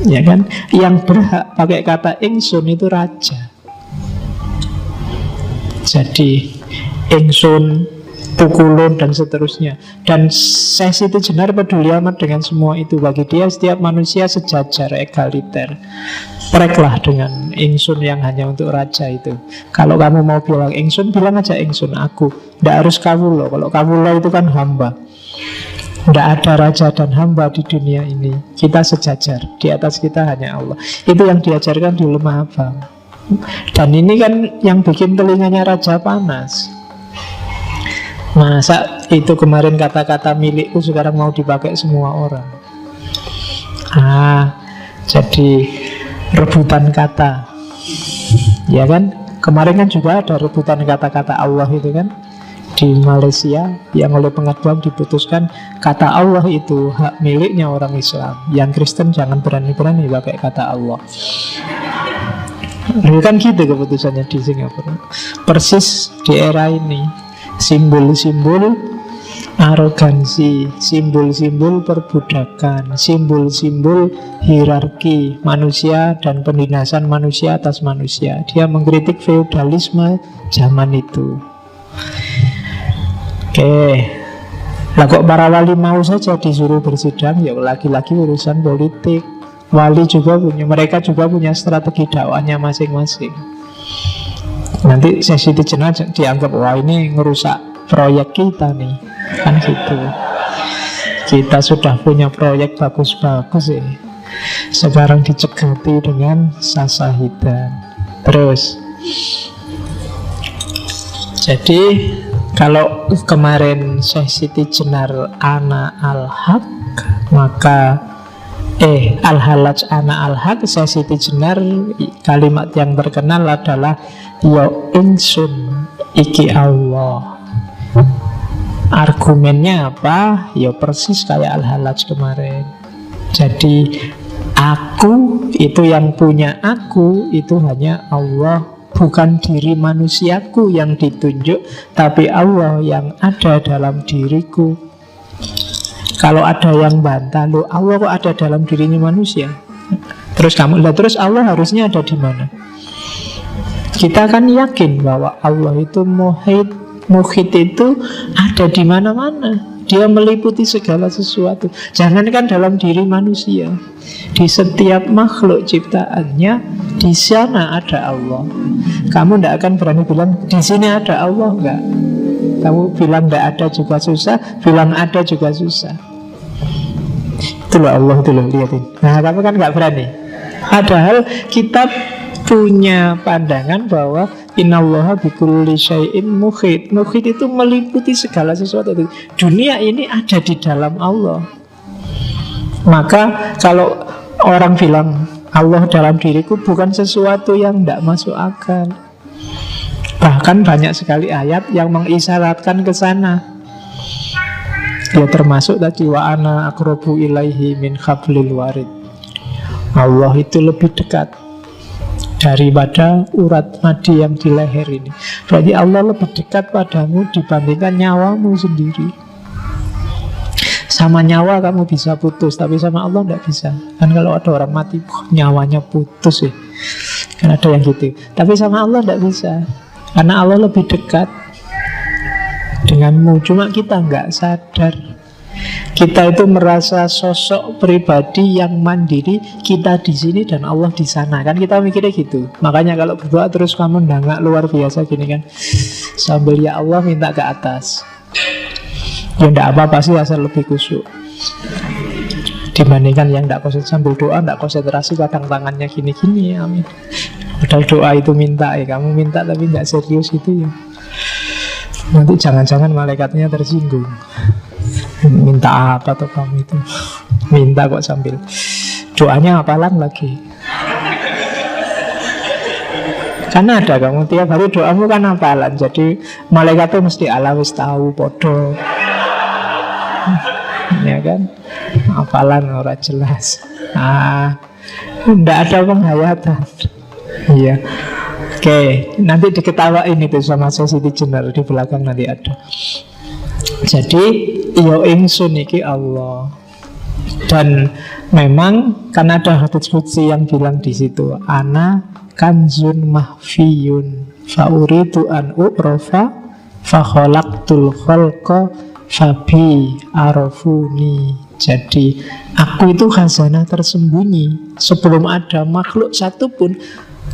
Speaker 1: ya kan? Yang berhak pakai kata ingsun itu raja. Jadi ingsun, pukulun dan seterusnya. Dan Syekh Siti Jenar peduli amat dengan semua itu. Bagi dia setiap manusia sejajar, egaliter. Pereklah dengan ingsun yang hanya untuk raja itu. Kalau kamu mau bilang ingsun, bilang aja ingsun aku. Tidak harus kawulo. Kalau kawulo itu kan hamba. Tidak ada raja dan hamba di dunia ini. Kita sejajar, di atas kita hanya Allah. Itu yang diajarkan di Lemah Abang. Dan ini kan yang bikin telinganya raja panas. Masa itu kemarin kata-kata milikku sekarang mau dipakai semua orang. Jadi rebutan kata. Ya kan? Kemarin kan juga ada rebutan kata-kata Allah itu kan, di Malaysia, yang oleh pengadilan diputuskan kata Allah itu hak miliknya orang Islam. Yang Kristen jangan berani-berani pakai kata Allah. Kan gitu keputusannya di Singapura. Persis di era ini, simbol-simbol arogansi, simbol-simbol perbudakan, simbol-simbol hierarki manusia dan penindasan manusia atas manusia. Dia mengkritik feodalisme zaman itu. Oke, lah kok para wali mau saja disuruh bersidang? Ya lagi-lagi urusan politik. Wali juga punya, mereka juga punya strategi dakwahnya masing-masing. Nanti sesi jenak dianggap, wah ini ngerusak proyek kita nih, kan gitu. Kita sudah punya proyek bagus-bagus ya, sekarang dicegati dengan sasahidan. Terus, jadi kalau kemarin Syekh Siti Jenar Ana Al-Haq, maka Al-Halaj Ana Al-Haq, Syekh Siti Jenar, kalimat yang terkenal adalah ya ingsun iki Allah. Argumennya apa? Ya persis kayak Al-Halaj kemarin. Jadi aku, itu yang punya aku, itu hanya Allah. Bukan diri manusiaku yang ditunjuk, tapi Allah yang ada dalam diriku. Kalau ada yang bantah, loh Allah kok ada dalam dirinya manusia? Terus kamu, lah terus Allah harusnya ada di mana? Kita kan yakin bahwa Allah itu muhit itu ada di mana-mana. Dia meliputi segala sesuatu. Jangankan dalam diri manusia, di setiap makhluk ciptaannya, di sana ada Allah. Kamu tidak akan berani bilang di sini ada Allah, enggak. Kamu bilang tidak ada juga susah, bilang ada juga susah. Itu loh Allah, itu loh, lihatin. Nah kamu kan nggak berani. Padahal kita punya pandangan bahwa innallaha bikulli syai'in muhit. Muhit itu meliputi segala sesuatu. Dunia ini ada di dalam Allah. Maka kalau orang bilang Allah dalam diriku, bukan sesuatu yang tidak masuk akal. Bahkan banyak sekali ayat yang mengisyaratkan ke sana. Ya termasuk tadi wa ana aqrabu ilaihi min hablil warid. Allah itu lebih dekat daripada urat nadi yang di leher ini. Berarti Allah lebih dekat padamu dibandingkan nyawamu sendiri. Sama nyawa kamu bisa putus, tapi sama Allah tidak bisa. Kan kalau ada orang mati, nyawanya putus ya, kan ada yang gitu. Tapi sama Allah tidak bisa, karena Allah lebih dekat denganmu. Cuma kita nggak sadar. Kita itu merasa sosok pribadi yang mandiri, kita di sini dan Allah di sana. Kan kita mikirnya gitu. Makanya kalau berdoa terus kamu nggak luar biasa gini kan, sambil ya Allah minta ke atas. Ya enggak apa-apa sih, asal lebih khusyuk. Dibandingkan yang enggak konsentrasi, sambil doa enggak konsentrasi, kadang tangannya gini-gini, amin. Padahal doa itu minta ya, kamu minta tapi enggak serius itu ya. Nanti jangan-jangan malaikatnya tersinggung. Minta apa tuh kamu itu? Minta kok sambil doanya hafalan lagi. Karena ada kamu tiap hari doamu kan hafalan, jadi malaikat tuh mesti ala wis tahu podo. Ya kan, hafalan ora jelas. Nggak ada penghayatan. Iya. Oke, nanti diketawain itu sama Siti Jenar di belakang nanti ada. Jadi yo ingsun iki Allah. Dan memang kan ada hadits qudsi yang bilang di situ, ana kanzun mahfiyun fauritu an u'rafa fa khalaqtul khalqa fabi arafuni. Jadi aku itu khazanah tersembunyi. Sebelum ada makhluk satupun,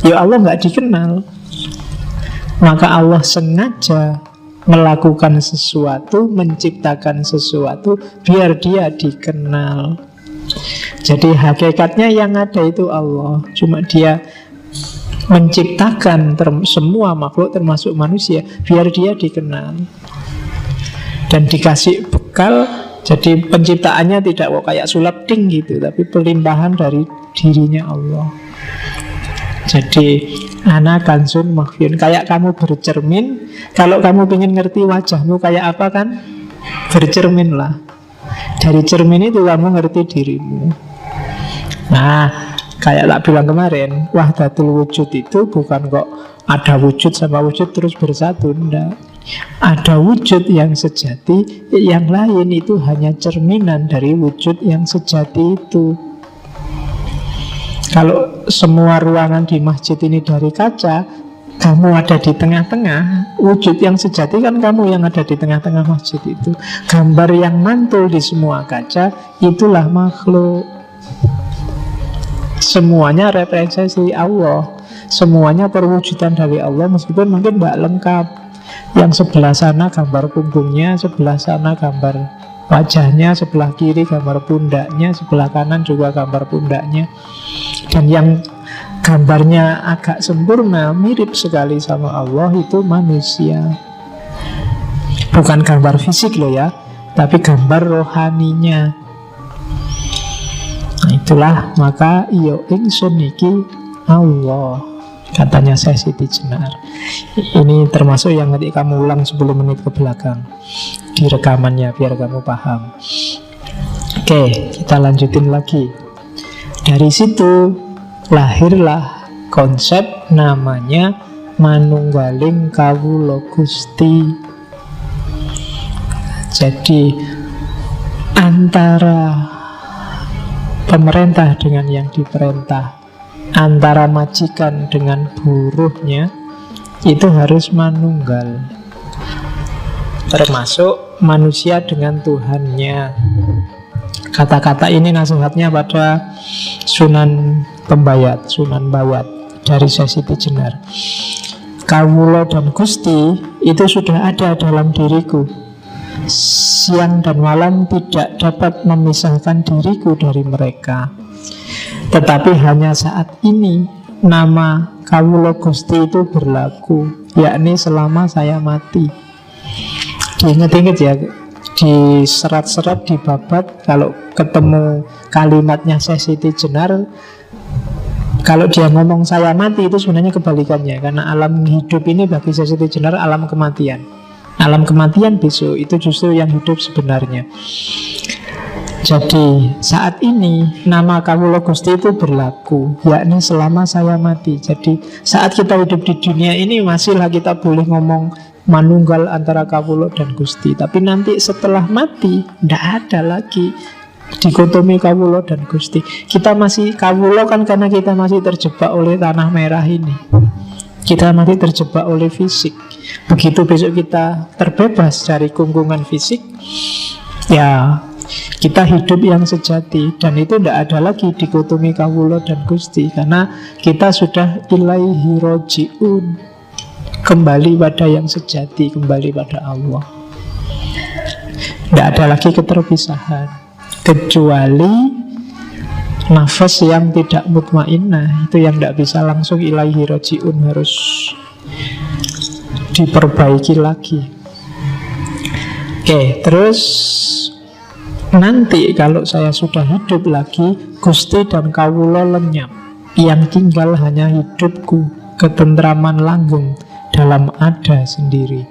Speaker 1: ya Allah nggak dikenal. Maka Allah sengaja melakukan sesuatu, menciptakan sesuatu biar dia dikenal. Jadi hakikatnya yang ada itu Allah. Cuma dia menciptakan semua makhluk termasuk manusia biar dia dikenal dan dikasih bekal. Jadi penciptaannya tidak kok kayak sulap ting gitu, tapi pelimpahan dari dirinya Allah. Jadi ana kansun makhfiyun, kayak kamu bercermin. Kalau kamu ingin ngerti wajahmu kayak apa kan, bercermin lah. Dari cermin itu kamu ngerti dirimu. Nah, Kayak tak bilang kemarin, wahdatul wujud itu bukan kok ada wujud sama wujud terus bersatu. Enggak. Ada wujud yang sejati, yang lain itu hanya cerminan dari wujud yang sejati itu. Kalau semua ruangan di masjid ini dari kaca, kamu ada di tengah-tengah, wujud yang sejati kan kamu yang ada di tengah-tengah masjid itu. Gambar yang mantul di semua kaca, itulah makhluk. Semuanya representasi Allah, semuanya perwujudan dari Allah, meskipun mungkin tidak lengkap. Yang sebelah sana gambar punggungnya, sebelah sana gambar wajahnya, sebelah kiri gambar pundaknya, sebelah kanan juga gambar pundaknya. Dan yang gambarnya agak sempurna, mirip sekali sama Allah, itu manusia. Bukan gambar fisik loh ya, tapi gambar rohaninya. Nah itulah, maka iyo ingsun niki Allah, katanya Syekh Siti Jenar. Ini termasuk yang nanti kamu ulang 10 menit ke belakang di rekamannya, biar kamu paham. Oke, kita lanjutin lagi. Dari situ lahirlah konsep namanya manunggaling kawula Gusti. Jadi antara pemerintah dengan yang diperintah, antara majikan dengan buruhnya, itu harus manunggal. Termasuk manusia dengan Tuhannya. Kata-kata ini nasihatnya pada Sunan Pembayat, Sunan Bayat dari Syekh Siti Jenar. Kawula dan Gusti itu sudah ada dalam diriku. Siang dan malam tidak dapat memisahkan diriku dari mereka. Tetapi hanya saat ini nama Kawula Gusti itu berlaku, yakni selama saya mati. Diingat-ingat ya, di serat-serat, di babat, kalau ketemu kalimatnya Syekh Siti Jenar, kalau dia ngomong saya mati, itu sebenarnya kebalikannya. Karena alam hidup ini bagi Syekh Siti Jenar alam kematian. Alam kematian besok itu justru yang hidup sebenarnya. Jadi saat ini nama Kawula Gusti itu berlaku, yakni selama saya mati. Jadi saat kita hidup di dunia ini masihlah kita boleh ngomong manunggal antara Kawula dan Gusti. Tapi nanti setelah mati tidak ada lagi dikotomi Kawula dan Gusti. Kita masih Kawula kan karena kita masih terjebak oleh tanah merah ini. Kita masih terjebak oleh fisik. Begitu besok kita terbebas dari kungkungan fisik, ya kita hidup yang sejati. Dan itu tidak ada lagi dikotomi Kawula dan Gusti, karena kita sudah ilaihi roji'un, kembali pada yang sejati, kembali pada Allah. Tidak ada lagi keterpisahan, kecuali nafas yang tidak mutmainnah, itu yang tidak bisa langsung ilaihi roji'un, harus diperbaiki lagi. Oke, terus nanti kalau saya sudah hidup lagi, Gusti dan Kawula lenyap. Yang tinggal hanya hidupku, ketentraman langgeng dalam ada sendiri.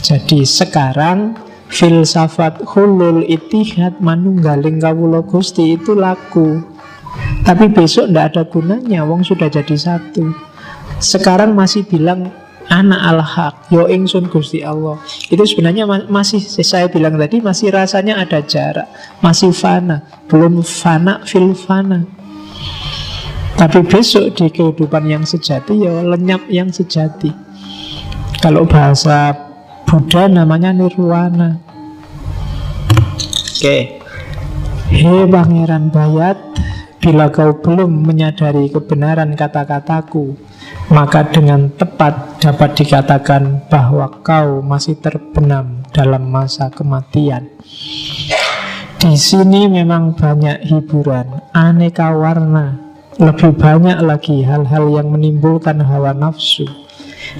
Speaker 1: Jadi sekarang filsafat hulul itihad manunggaling Kawula Gusti itu laku. Tapi besok tidak ada gunanya, wong sudah jadi satu. Sekarang masih bilang anak al-haq, yo ingsun Gusti Allah. Itu sebenarnya masih, saya bilang tadi, masih rasanya ada jarak, masih fana, belum fana fil fana. Tapi besok di kehidupan yang sejati, ya lenyap yang sejati. Kalau bahasa Buddha namanya nirwana. Oke. Hei Pangeran Bayat, bila kau belum menyadari kebenaran kata-kataku, maka dengan tepat dapat dikatakan bahwa kau masih terbenam dalam masa kematian. Di sini memang banyak hiburan, aneka warna, lebih banyak lagi hal-hal yang menimbulkan hawa nafsu.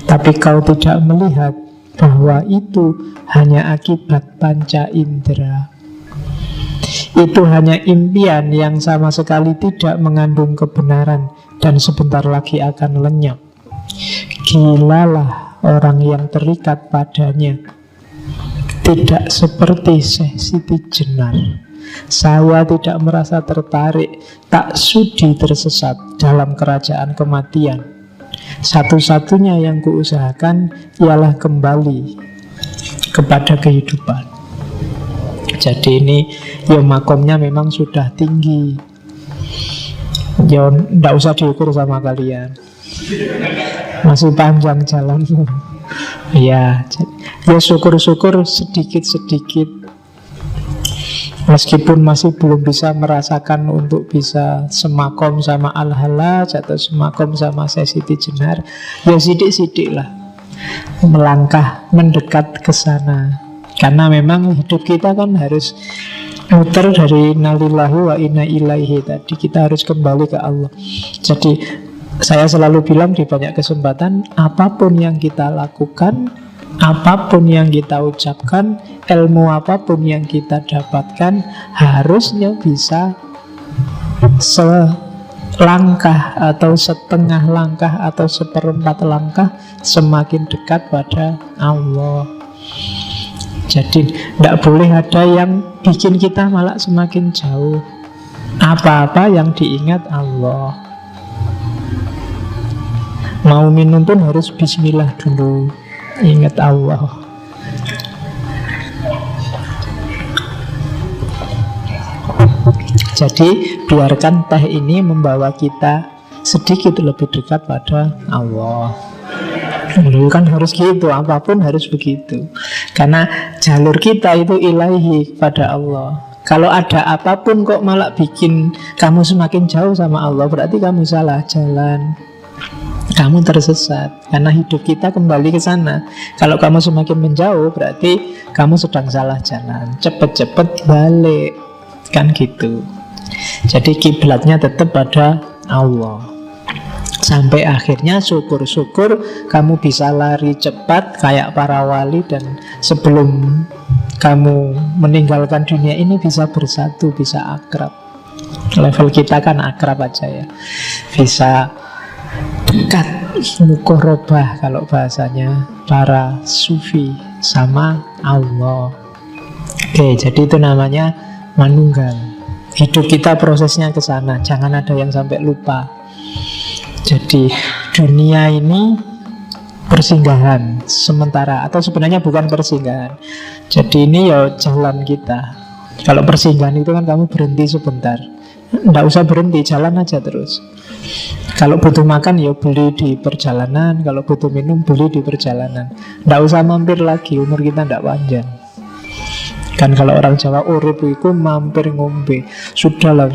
Speaker 1: Tapi kau tidak melihat bahwa itu hanya akibat panca indera. Itu hanya impian yang sama sekali tidak mengandung kebenaran dan sebentar lagi akan lenyap. Gilalah orang yang terikat padanya. Tidak seperti Syekh Siti Jenar Saya tidak merasa tertarik, tak sudi tersesat dalam kerajaan kematian. Satu-satunya yang kuusahakan ialah kembali kepada kehidupan. Jadi ini ya makomnya memang sudah tinggi. Ya ndak usah diukur sama kalian, masih panjang jalanmu. Ya syukur-syukur sedikit-sedikit, meskipun masih belum bisa merasakan untuk bisa semakom sama Al-Hallaj atau semakom sama Syekh Siti Jenar, ya sidik-sidik lah melangkah mendekat ke sana. Karena memang hidup kita kan harus muter dari nalillahi wa inna ilaihi tadi. Kita harus kembali ke Allah. Jadi saya selalu bilang di banyak kesempatan, apapun yang kita lakukan, apapun yang kita ucapkan, ilmu apapun yang kita dapatkan, harusnya bisa selangkah atau setengah langkah atau seperempat langkah semakin dekat pada Allah. Jadi tidak boleh ada yang bikin kita malah semakin jauh. Apa-apa yang diingat Allah. Mau minum pun harus bismillah dulu, ingat Allah. Jadi biarkan teh ini membawa kita sedikit lebih dekat pada Allah. Dulu kan harus gitu, apapun harus begitu. Karena jalur kita itu ilahi pada Allah. Kalau ada apapun kok malah bikin kamu semakin jauh sama Allah, berarti kamu salah jalan, kamu tersesat. Karena hidup kita kembali ke sana. Kalau kamu semakin menjauh, berarti kamu sedang salah jalan. Cepet-cepet balik, kan gitu. Jadi kiblatnya tetap pada Allah. Sampai akhirnya syukur-syukur kamu bisa lari cepat kayak para wali, dan sebelum kamu meninggalkan dunia ini bisa bersatu, bisa akrab. Level kita kan akrab aja ya, bisa dekat, mukorobah kalau bahasanya para sufi sama Allah. Oke, jadi itu namanya manunggal. Hidup kita prosesnya ke sana, jangan ada yang sampai lupa. Jadi dunia ini persinggahan sementara, atau sebenarnya bukan persinggahan. Jadi ini ya jalan kita. Kalau persinggahan itu kan kamu berhenti sebentar, nggak usah berhenti, jalan aja terus. Kalau butuh makan ya beli di perjalanan, kalau butuh minum beli di perjalanan. Nggak usah mampir lagi, umur kita nggak panjang. Kan kalau orang Jawa urip itu mampir ngombe. Sudahlah,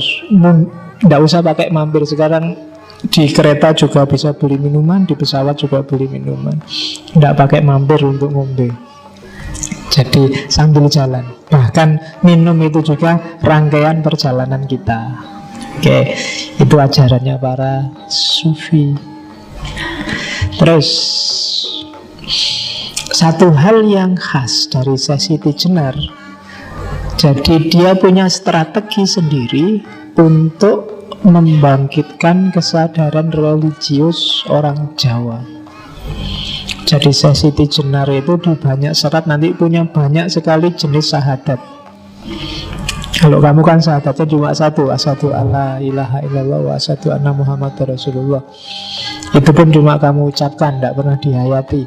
Speaker 1: nggak usah pakai mampir. Sekarang di kereta juga bisa beli minuman, di pesawat juga beli minuman. Tidak pakai mampir untuk ngombe. Jadi sambil jalan. Bahkan minum itu juga rangkaian perjalanan kita. Oke, itu ajarannya para sufi. Terus satu hal yang khas dari Syekh Siti Jenar, jadi dia punya strategi sendiri untuk membangkitkan kesadaran religius orang Jawa. Jadi Syekh Siti Jenar itu di banyak serat nanti punya banyak sekali jenis syahadat. Kalau kamu kan syahadatnya cuma satu, asyhadu alla ilaha illallah wa asyhadu anna muhammadar rasulullah. Itu pun cuma kamu ucapkan, tidak pernah dihayati.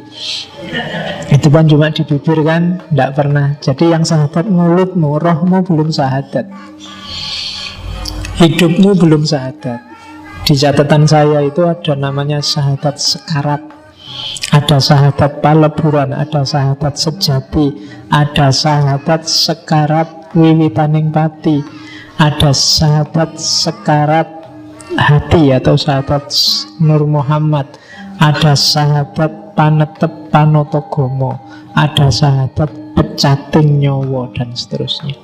Speaker 1: Itu kan cuma di bibir kan, tidak pernah. Jadi yang syahadat mulutmu, rohmu belum syahadat, hidupmu belum syahadat. Di catatan saya itu ada namanya syahadat sekarat, ada syahadat paleburan, ada syahadat sejati, ada syahadat sekarat wiwitaning pati, ada syahadat sekarat hati atau syahadat Nur Muhammad, ada syahadat panetep panotogomo, ada syahadat pecating nyowo, dan seterusnya.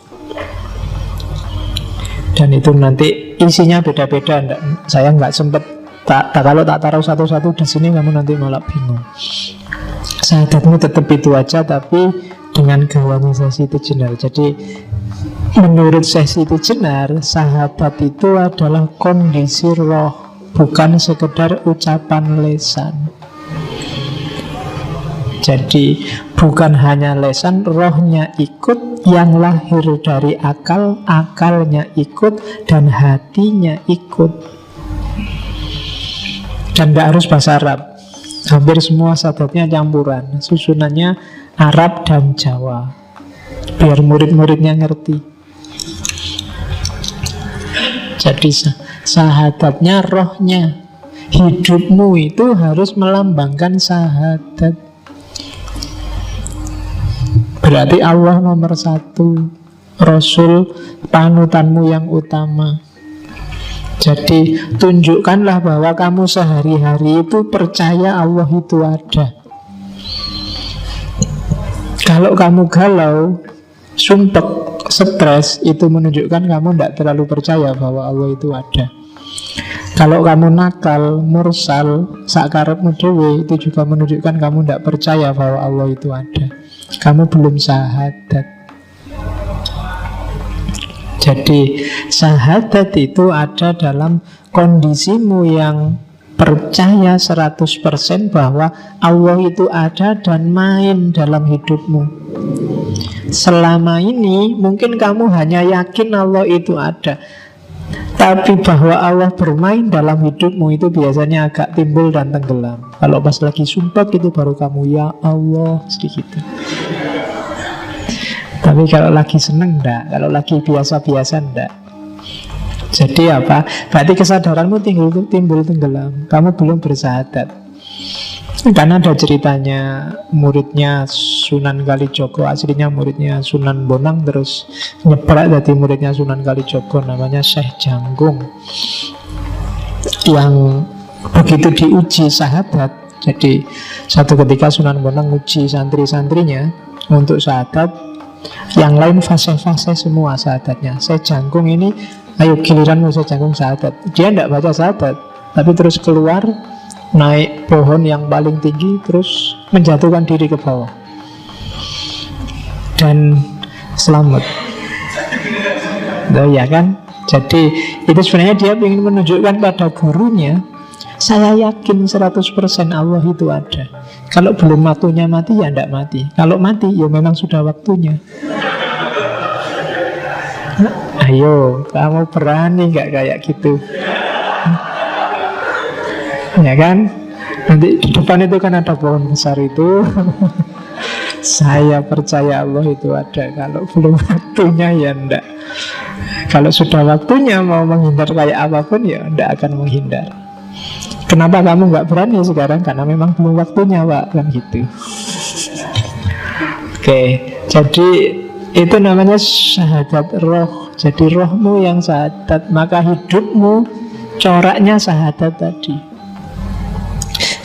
Speaker 1: Dan itu nanti isinya beda-beda. Saya nggak sempet kalau tak taruh satu-satu di sini kamu nanti malah bingung. Syahadatmu tetap itu aja, tapi dengan gawanya Syekh Siti Jenar. Jadi menurut Syekh Siti Jenar, sahabat itu adalah kondisi roh, bukan sekedar ucapan lisan. Jadi bukan hanya lisan, rohnya ikut, Yang lahir dari akal, akalnya ikut, dan hatinya ikut. Dan gak harus bahasa Arab. Hampir semua sahadatnya campuran. Susunannya Arab dan Jawa, biar murid-muridnya ngerti. Jadi sahadatnya rohnya. Hidupmu itu harus melambangkan sahadat. Berarti Allah nomor satu, Rasul panutanmu yang utama. Jadi tunjukkanlah bahwa kamu sehari-hari itu percaya Allah itu ada. Kalau kamu galau, sumpek, stres, itu menunjukkan kamu tidak terlalu percaya bahwa Allah itu ada. Kalau kamu nakal, mursal, sakarepmu dhewe, itu juga menunjukkan kamu tidak percaya bahwa Allah itu ada. Kamu belum sahadat. Jadi sahadat itu ada dalam kondisimu yang percaya 100% bahwa Allah itu ada dan main dalam hidupmu. Selama ini mungkin kamu hanya yakin Allah itu ada, tapi bahwa Allah bermain dalam hidupmu itu biasanya agak timbul dan tenggelam. Kalau pas lagi sumpah itu baru kamu ya Allah sedikit. Tapi kalau lagi seneng enggak, kalau lagi biasa-biasa enggak. Jadi apa? Berarti kesadaranmu timbul tenggelam. Kamu belum bersahadat. Karena ada ceritanya muridnya Sunan Kalijogo, aslinya muridnya Sunan Bonang, terus nyeprak jadi muridnya Sunan Kalijogo, namanya Syekh Janggung, yang begitu diuji sahadat. Jadi satu ketika Sunan Bonang uji santri-santrinya untuk sahadat, yang lain fase-fase semua sahadatnya. Syekh Janggung ini, ayo giliranmu Syekh Janggung sahadat. Dia tidak baca sahadat, tapi terus keluar, naik pohon yang paling tinggi, terus menjatuhkan diri ke bawah dan selamat. Nah, ya kan? Jadi itu sebenarnya dia ingin menunjukkan pada gurunya, saya yakin 100% Allah itu ada. Kalau belum waktunya mati, ya tidak mati. Kalau mati, ya memang sudah waktunya. Ayo, kamu berani nggak kayak gitu? Ya kan? Nanti di depan itu kan ada pohon besar itu. Saya percaya Allah itu ada. Kalau belum waktunya ya enggak. Kalau sudah waktunya mau menghindar kayak apapun ya enggak akan menghindar. Kenapa kamu nggak berani sekarang? Karena memang belum waktunya, Pak. Kan gitu. Oke, jadi itu namanya syahadat roh. Jadi rohmu yang syahadat, maka hidupmu coraknya syahadat tadi.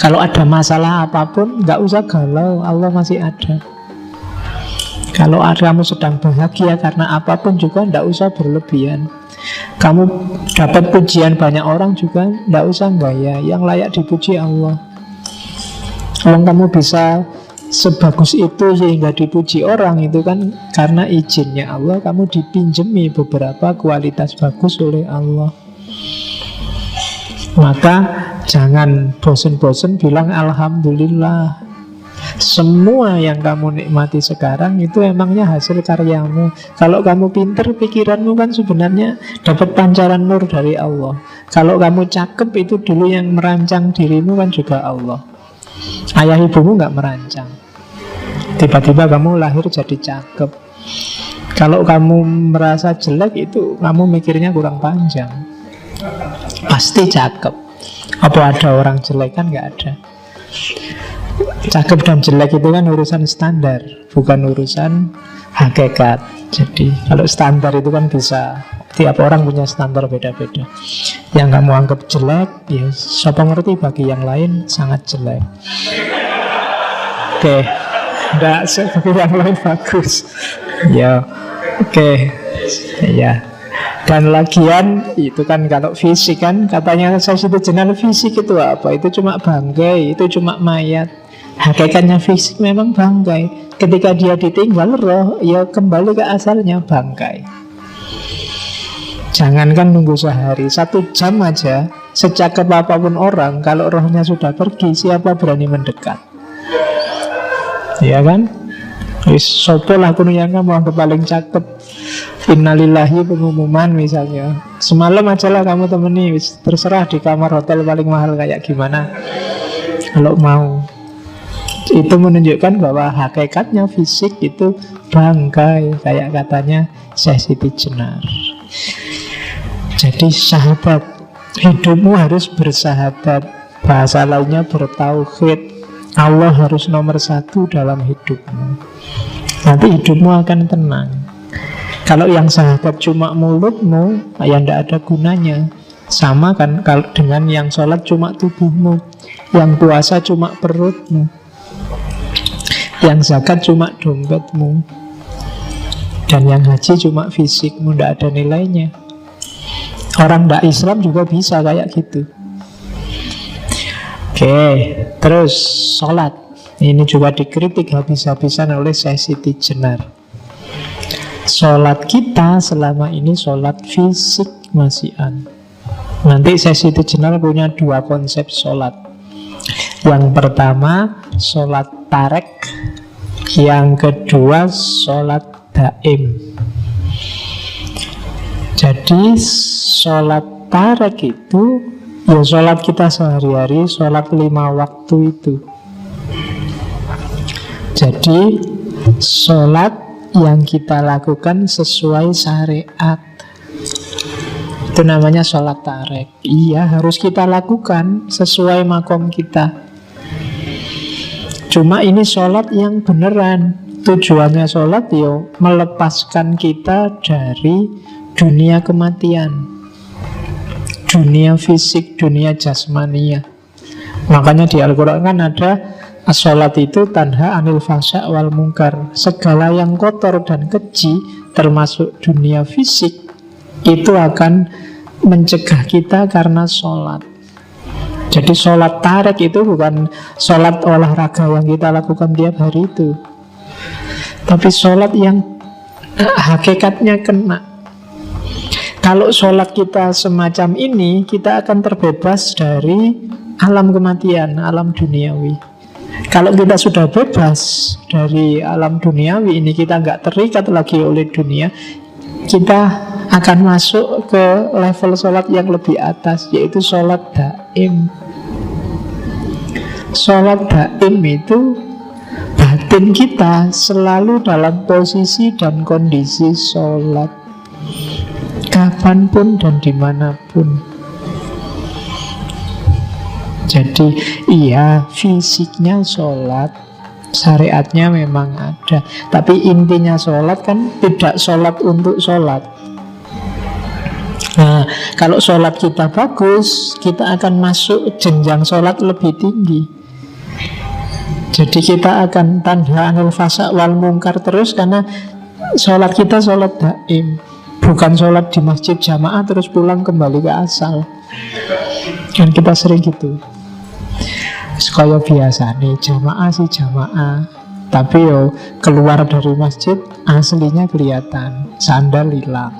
Speaker 1: Kalau ada masalah apapun, nggak usah galau, Allah masih ada. Kalau kamu sedang bahagia karena apapun juga, nggak usah berlebihan. Kamu dapat pujian banyak orang juga, nggak usah gaya. Yang layak dipuji Allah. Kalau kamu bisa sebagus itu sehingga dipuji orang, itu kan karena izinnya Allah. Kamu dipinjemi beberapa kualitas bagus oleh Allah. Maka jangan bosen-bosen bilang alhamdulillah. Semua yang kamu nikmati sekarang itu emangnya hasil karyamu. Kalau kamu pinter, pikiranmu kan sebenarnya dapat pancaran nur dari Allah. Kalau kamu cakep, itu dulu yang merancang dirimu kan juga Allah. Ayah ibumu gak merancang. Tiba-tiba kamu lahir jadi cakep. Kalau kamu merasa jelek, itu kamu mikirnya kurang panjang. Pasti cakep. Apa ada orang jelek? Kan gak ada. Cakep dan jelek itu kan urusan standar, bukan urusan hakikat. Jadi kalau standar itu kan bisa, tiap orang punya standar beda-beda. Yang kamu anggap jelek, ya siapa ngerti bagi yang lain sangat jelek. Oke, enggak, bagi yang lain bagus. Ya, oke, ya. Dan lagian itu kan kalau fisik kan, katanya saya itu jenal fisik itu apa? Itu cuma bangkai, itu cuma mayat. Hakikatnya fisik memang bangkai. Ketika dia ditinggal roh, ya kembali ke asalnya bangkai. Jangankan nunggu sehari, 1 jam aja, secakap apapun orang, kalau rohnya sudah pergi, siapa berani mendekat? Ya kan? Wis sopo lah kuno yang kamu anggap paling cakep. Innalillahi pengumuman misalnya. Semalam aja lah kamu temani, wis terserah di kamar hotel paling mahal kayak gimana. Kalau mau. Itu menunjukkan bahwa hakikatnya fisik itu bangkai, kayak katanya Syekh Siti Jenar. Jadi sahabat, hidupmu harus bersahabat. Bahasa lainnya bertauhid. Allah harus nomor satu dalam hidupmu. Nanti hidupmu akan tenang. Kalau yang sahabat cuma mulutmu, ya tidak ada gunanya. Sama kan kalau dengan yang sholat cuma tubuhmu, yang puasa cuma perutmu, yang zakat cuma dompetmu, dan yang haji cuma fisikmu, tidak ada nilainya. Orang tidak Islam juga bisa kayak gitu. Oke, terus sholat. Ini juga dikritik habis-habisan oleh Syekh Siti Jenar. Sholat kita selama ini sholat fisik masihan. Nanti Syekh Siti Jenar punya dua konsep sholat. Yang pertama sholat tarek, yang kedua sholat daim. Jadi sholat tarek itu ya sholat kita sehari-hari, sholat 5 waktu itu. Jadi sholat yang kita lakukan sesuai syariat, itu namanya sholat tarek. Iya, harus kita lakukan sesuai makom kita. Cuma ini sholat yang beneran. Tujuannya sholat ya melepaskan kita dari dunia kematian, dunia fisik, dunia jasmania. Makanya di Al-Quran kan ada as-sholat itu tanha anil fahsya wal munkar. Segala yang kotor dan keji, termasuk dunia fisik, itu akan mencegah kita karena sholat. Jadi sholat tarek itu bukan sholat olahraga yang kita lakukan tiap hari itu, tapi sholat yang hakikatnya kena. Kalau sholat kita semacam ini, kita akan terbebas dari alam kematian, alam duniawi. Kalau kita sudah bebas dari alam duniawi ini, kita nggak terikat lagi oleh dunia, kita akan masuk ke level sholat yang lebih atas, yaitu sholat daim. Sholat daim itu batin kita selalu dalam posisi dan kondisi sholat, kapanpun dan dimanapun. Jadi iya, fisiknya sholat, syariatnya memang ada, tapi intinya sholat kan tidak sholat untuk sholat. Nah, kalau sholat kita bagus, kita akan masuk jenjang sholat lebih tinggi. Jadi kita akan tanha anil fasa wal mungkar terus, karena sholat kita sholat daim, bukan sholat di masjid jamaah terus pulang kembali ke asal. Dan kita sering gitu. Sekaya biasa nih, jamaah sih jamaah, tapi yo keluar dari masjid aslinya kelihatan, sandal hilang.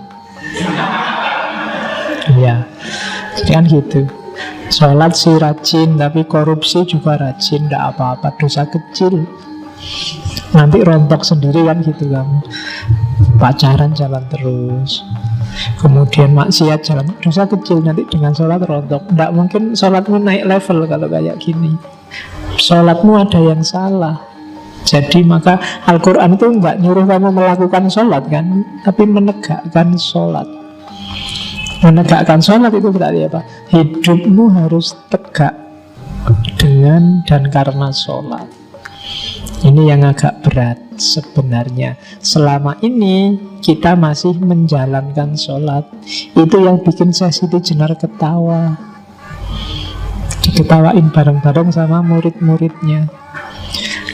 Speaker 1: Iya, kan gitu. Sholat sih rajin, tapi korupsi juga rajin, tidak apa-apa, dosa kecil. Nanti rontok sendiri kan gitu kamu. Pacaran jalan terus, kemudian maksiat jalan, dosa kecil, nanti dengan sholat rontok. Tidak mungkin sholatmu naik level kalau kayak gini. Sholatmu ada yang salah. Jadi maka Al-Quran itu nggak nyuruh kamu melakukan sholat kan, tapi menegakkan sholat. Menegakkan sholat itu berarti apa? Hidupmu harus tegak dengan dan karena sholat. Ini yang agak berat sebenarnya. Selama ini kita masih menjalankan sholat. Itu yang bikin Syekh Siti Jenar ketawa. Diketawain bareng-bareng sama murid-muridnya.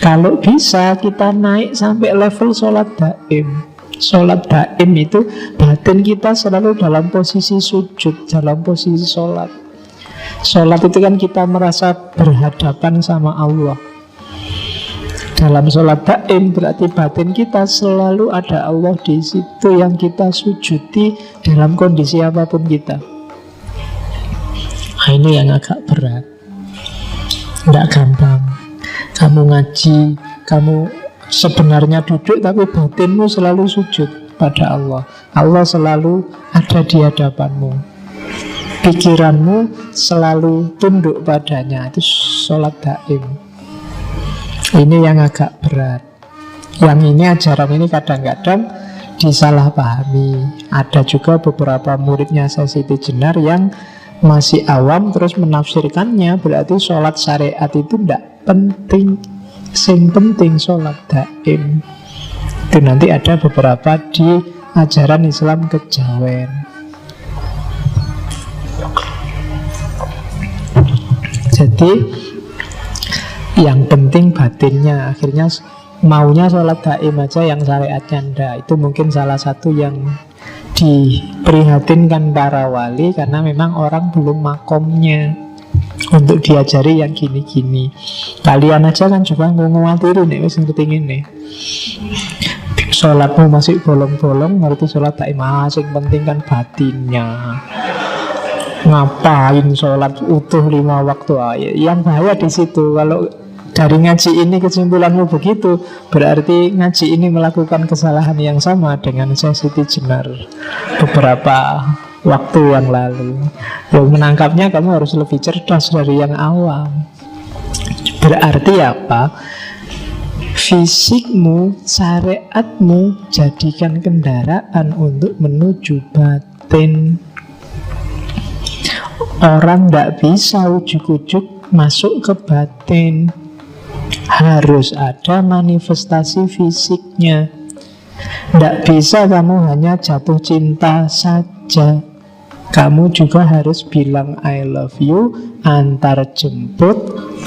Speaker 1: Kalau bisa kita naik sampai level sholat daim. Sholat daim itu batin kita selalu dalam posisi sujud, dalam posisi sholat. Sholat itu kan kita merasa berhadapan sama Allah. Dalam sholat daim berarti batin kita selalu ada Allah di situ yang kita sujudi dalam kondisi apapun kita. Nah, ini yang agak berat. Tidak gampang. Kamu ngaji, kamu sebenarnya duduk, tapi batinmu selalu sujud pada Allah. Allah selalu ada di hadapanmu, pikiranmu selalu tunduk padanya. Itu sholat daim. Ini yang agak berat. Yang ini, ajaran ini kadang-kadang disalahpahami. Ada juga beberapa muridnya Syekh Siti Jenar yang masih awam terus menafsirkannya berarti sholat syariat itu tidak penting. Sing penting sholat daim. Itu nanti ada beberapa di ajaran Islam kejawen. Jadi yang penting batinnya. Akhirnya maunya sholat daim aja, yang syariatnya ndak. Itu mungkin salah satu yang diprihatinkan para wali, karena memang orang belum makomnya untuk diajari yang gini-gini. Kalian aja kan juga ngawatiri nih, wis ngerti ngene. Sholatmu masih bolong-bolong, ngerti sholat daim. Yang penting kan batinnya. Ngapain sholat utuh 5 waktu aja? Yang bahaya di situ. Kalau dari ngaji ini kesimpulanmu begitu, berarti ngaji ini melakukan kesalahan yang sama dengan Syekh Siti Jenar beberapa waktu yang lalu. Yang menangkapnya kamu harus lebih cerdas dari yang awam. Berarti apa? Fisikmu, syariatmu jadikan kendaraan untuk menuju batin. Orang tidak bisa ujuk-ujuk masuk ke batin. Harus ada manifestasi fisiknya. Tidak bisa kamu hanya jatuh cinta saja. Kamu juga harus bilang I love you, antar jemput,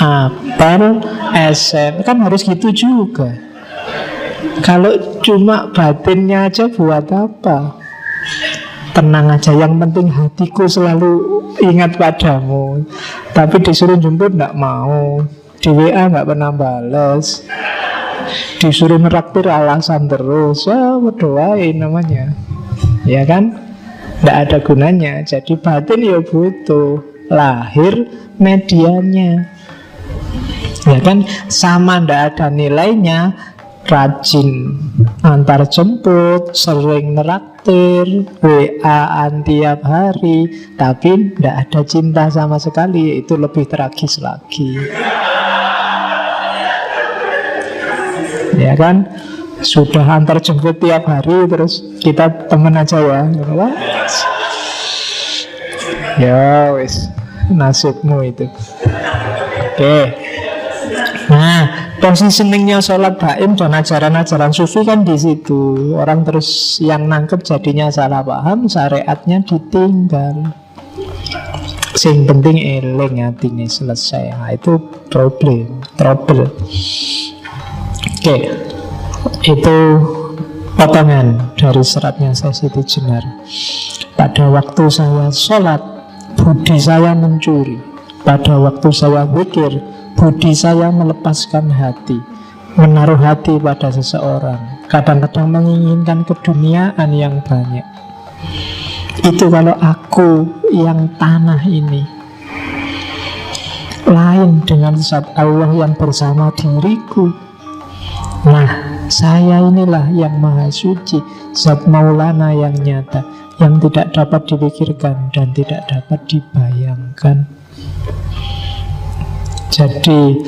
Speaker 1: apel, SM. Kan harus gitu juga. Kalau cuma batinnya aja buat apa? Tenang aja, yang penting hatiku selalu ingat padamu. Tapi disuruh jemput tidak mau, di WA nggak pernah balas, disuruh neraktir alasan terus. Berdoain namanya, ya kan? Tidak ada gunanya. Jadi batin ya butuh lahir medianya, ya kan? Sama tidak ada nilainya rajin antar jemput, sering neraktir, WA-an tiap hari, tapi tidak ada cinta sama sekali. Itu lebih tragis lagi, ya kan? Sudah antar jemput tiap hari, terus kita temen aja ya. Ya wis, nasibmu itu. Oke. Nah, positioningnya sholat daim dan ajaran-ajaran sufi kan di situ. Orang terus yang nangkep jadinya salah paham, syariatnya ditinggal. Sing penting eling hatinya selesai. Nah, itu trouble. Oke. Itu potongan dari seratnya Syekh Siti Jenar. Pada waktu saya sholat, budi saya mencuri. Pada waktu saya zikir, budi saya melepaskan hati, menaruh hati pada seseorang. Kadang-kadang menginginkan keduniaan yang banyak. Itu kalau aku yang tanah ini. Lain dengan zat Allah yang bersama diriku. Nah, saya inilah yang maha suci, zat Maulana yang nyata, yang tidak dapat dipikirkan dan tidak dapat dibayangkan. Jadi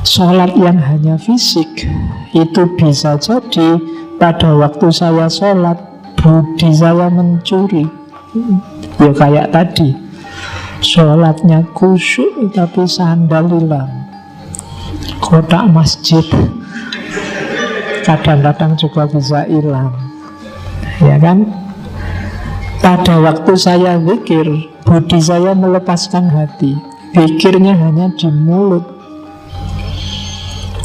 Speaker 1: sholat yang hanya fisik itu bisa jadi pada waktu saya sholat budi saya mencuri. Ya kayak tadi, sholatnya khusyuk tapi sandal hilang, kotak masjid kadang-kadang juga bisa hilang, ya kan? Pada waktu saya zikir, budi saya melepaskan hati, pikirnya hanya di mulut,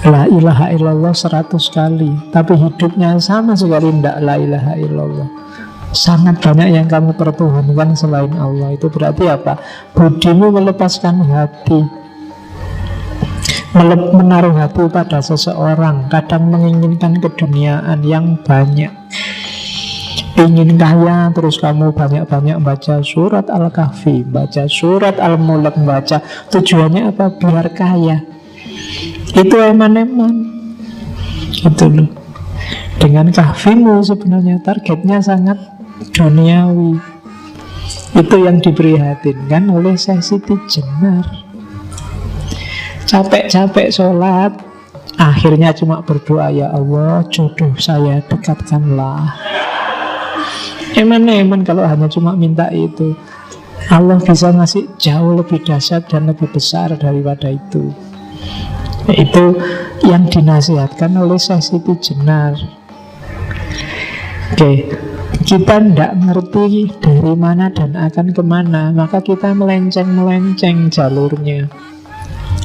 Speaker 1: la ilaha illallah 100 kali, tapi hidupnya sama sekali tidak la ilaha illallah. Sangat banyak yang kamu pertuhankan selain Allah. Itu berarti apa? Budimu melepaskan hati, menaruh hati pada seseorang. Kadang menginginkan keduniaan yang banyak, ingin kaya, terus kamu banyak-banyak baca surat Al-Kahfi, baca surat Al-Mulk, baca. Tujuannya apa? Biar kaya. Itu eman-eman. Gitu loh. Dengan kahfimu sebenarnya targetnya sangat duniawi. Itu yang diprihatinkan oleh Syekh Siti Jenar. Capek-capek sholat, akhirnya cuma berdoa, ya Allah, jodoh saya dekatkanlah. Eman kalau hanya cuma minta itu. Allah bisa ngasih jauh lebih dahsyat dan lebih besar daripada itu. Itu yang dinasihatkan oleh Syekh Siti Jenar. Oke, kita tidak ngerti dari mana dan akan kemana, maka kita melenceng-melenceng jalurnya.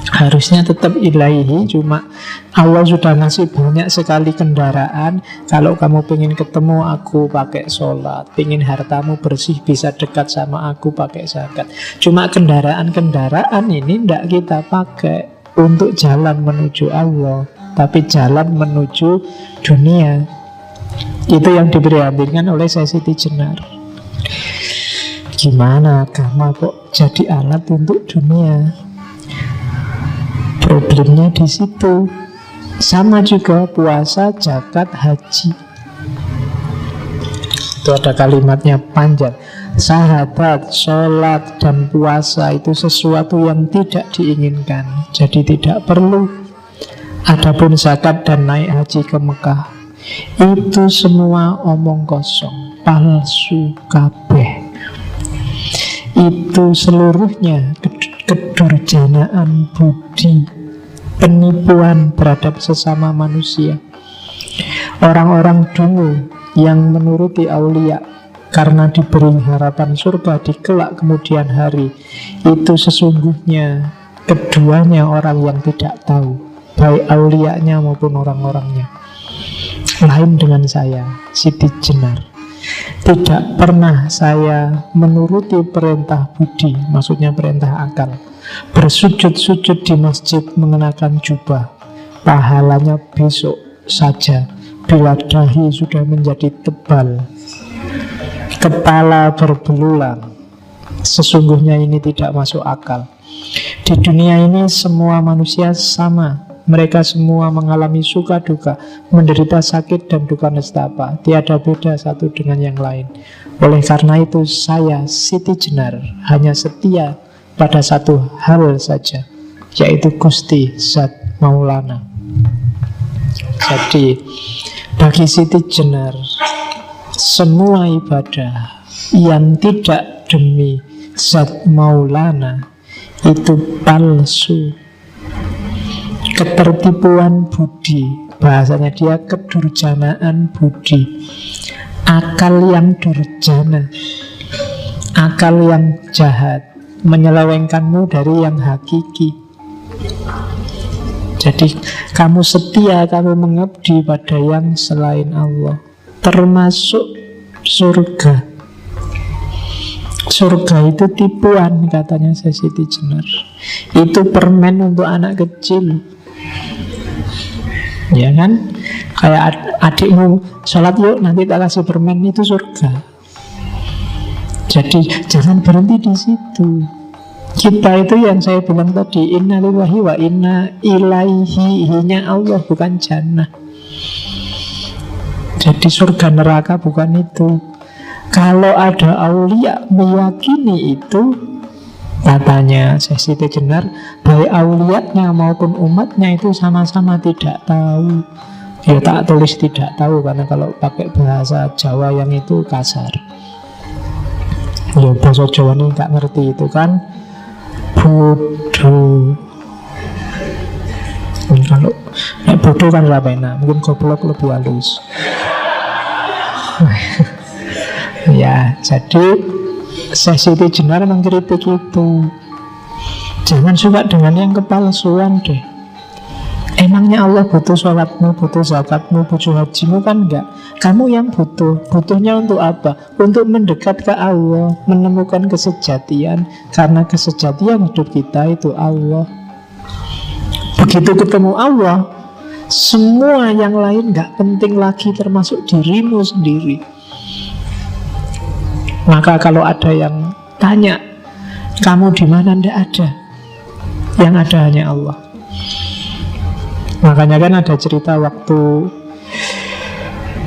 Speaker 1: Harusnya tetap ilahi, cuma Allah sudah ngasih banyak sekali kendaraan. Kalau kamu pengen ketemu aku pakai sholat, pengen hartamu bersih bisa dekat sama aku pakai zakat. Cuma kendaraan-kendaraan ini tidak kita pakai untuk jalan menuju Allah, tapi jalan menuju dunia. Itu yang diprihatinkan oleh Syekh Siti Jenar. Gimana agama kok jadi alat untuk dunia? Problemnya di situ. Sama juga puasa, zakat, haji. Itu ada kalimatnya panjang. Sahabat, sholat, dan puasa itu sesuatu yang tidak diinginkan, jadi tidak perlu. Adapun zakat dan naik haji ke Mekah, itu semua omong kosong, palsu kabeh. Itu seluruhnya kedurjanaan budi, penipuan terhadap sesama manusia. Orang-orang dulu yang menuruti aulia karena diberi harapan surga di kelak kemudian hari, itu sesungguhnya keduanya orang yang tidak tahu, baik aulianya maupun orang-orangnya. Lain dengan saya, Siti Jenar. Tidak pernah saya menuruti perintah budi, maksudnya perintah akal. Bersujud-sujud di masjid mengenakan jubah, pahalanya besok saja bila dahi sudah menjadi tebal, kepala berbelulang. Sesungguhnya ini tidak masuk akal. Di dunia ini semua manusia sama. Mereka semua mengalami suka duka, menderita sakit dan duka nestapa. Tiada beda satu dengan yang lain. Oleh karena itu saya, Siti Jenar, hanya setia pada satu hal saja, yaitu Gusti Zat Maulana. Jadi bagi Siti Jenar, semua ibadah yang tidak demi Zat Maulana itu palsu, ketertipuan budi. Bahasanya dia kedurjanaan budi, akal yang durjana, akal yang jahat, menyelewengkanmu dari yang hakiki. Jadi kamu setia, kamu mengabdi pada yang selain Allah, termasuk surga. Surga itu tipuan, katanya Siti Jenar. Itu permen untuk anak kecil, ya kan? Kayak adikmu sholat yuk, nanti tak kasih permen, itu surga. Jadi jangan berhenti di situ. Kita itu yang saya bilang tadi, inna lillahi wa inna ilaihi, hinya Allah bukan jannah. Jadi surga neraka bukan itu. Kalau ada aulia meyakini itu, katanya Siti Jenar, baik aulianya maupun umatnya itu sama-sama tidak tahu. Ya tak tulis tidak tahu, karena kalau pakai bahasa Jawa yang itu kasar. Ya bahasa Jawa ini gak ngerti itu kan bodoh. Kalau bodoh kan rapena, mungkin goblok lebih halus. Ya, jadi Siti Jenar mengkritik itu. Jangan suka dengan yang kepalsuan deh. Emangnya Allah butuh sholatmu, butuh zakatmu, butuh hajimu? Kan enggak. Kamu yang butuh. Butuhnya untuk apa? Untuk mendekat ke Allah, menemukan kesejatian. Karena kesejatian hidup kita itu Allah. Begitu ketemu Allah, semua yang lain enggak penting lagi, termasuk dirimu sendiri. Maka kalau ada yang tanya, kamu di mana? Tidak ada. Yang ada hanya Allah. Makanya kan ada cerita waktu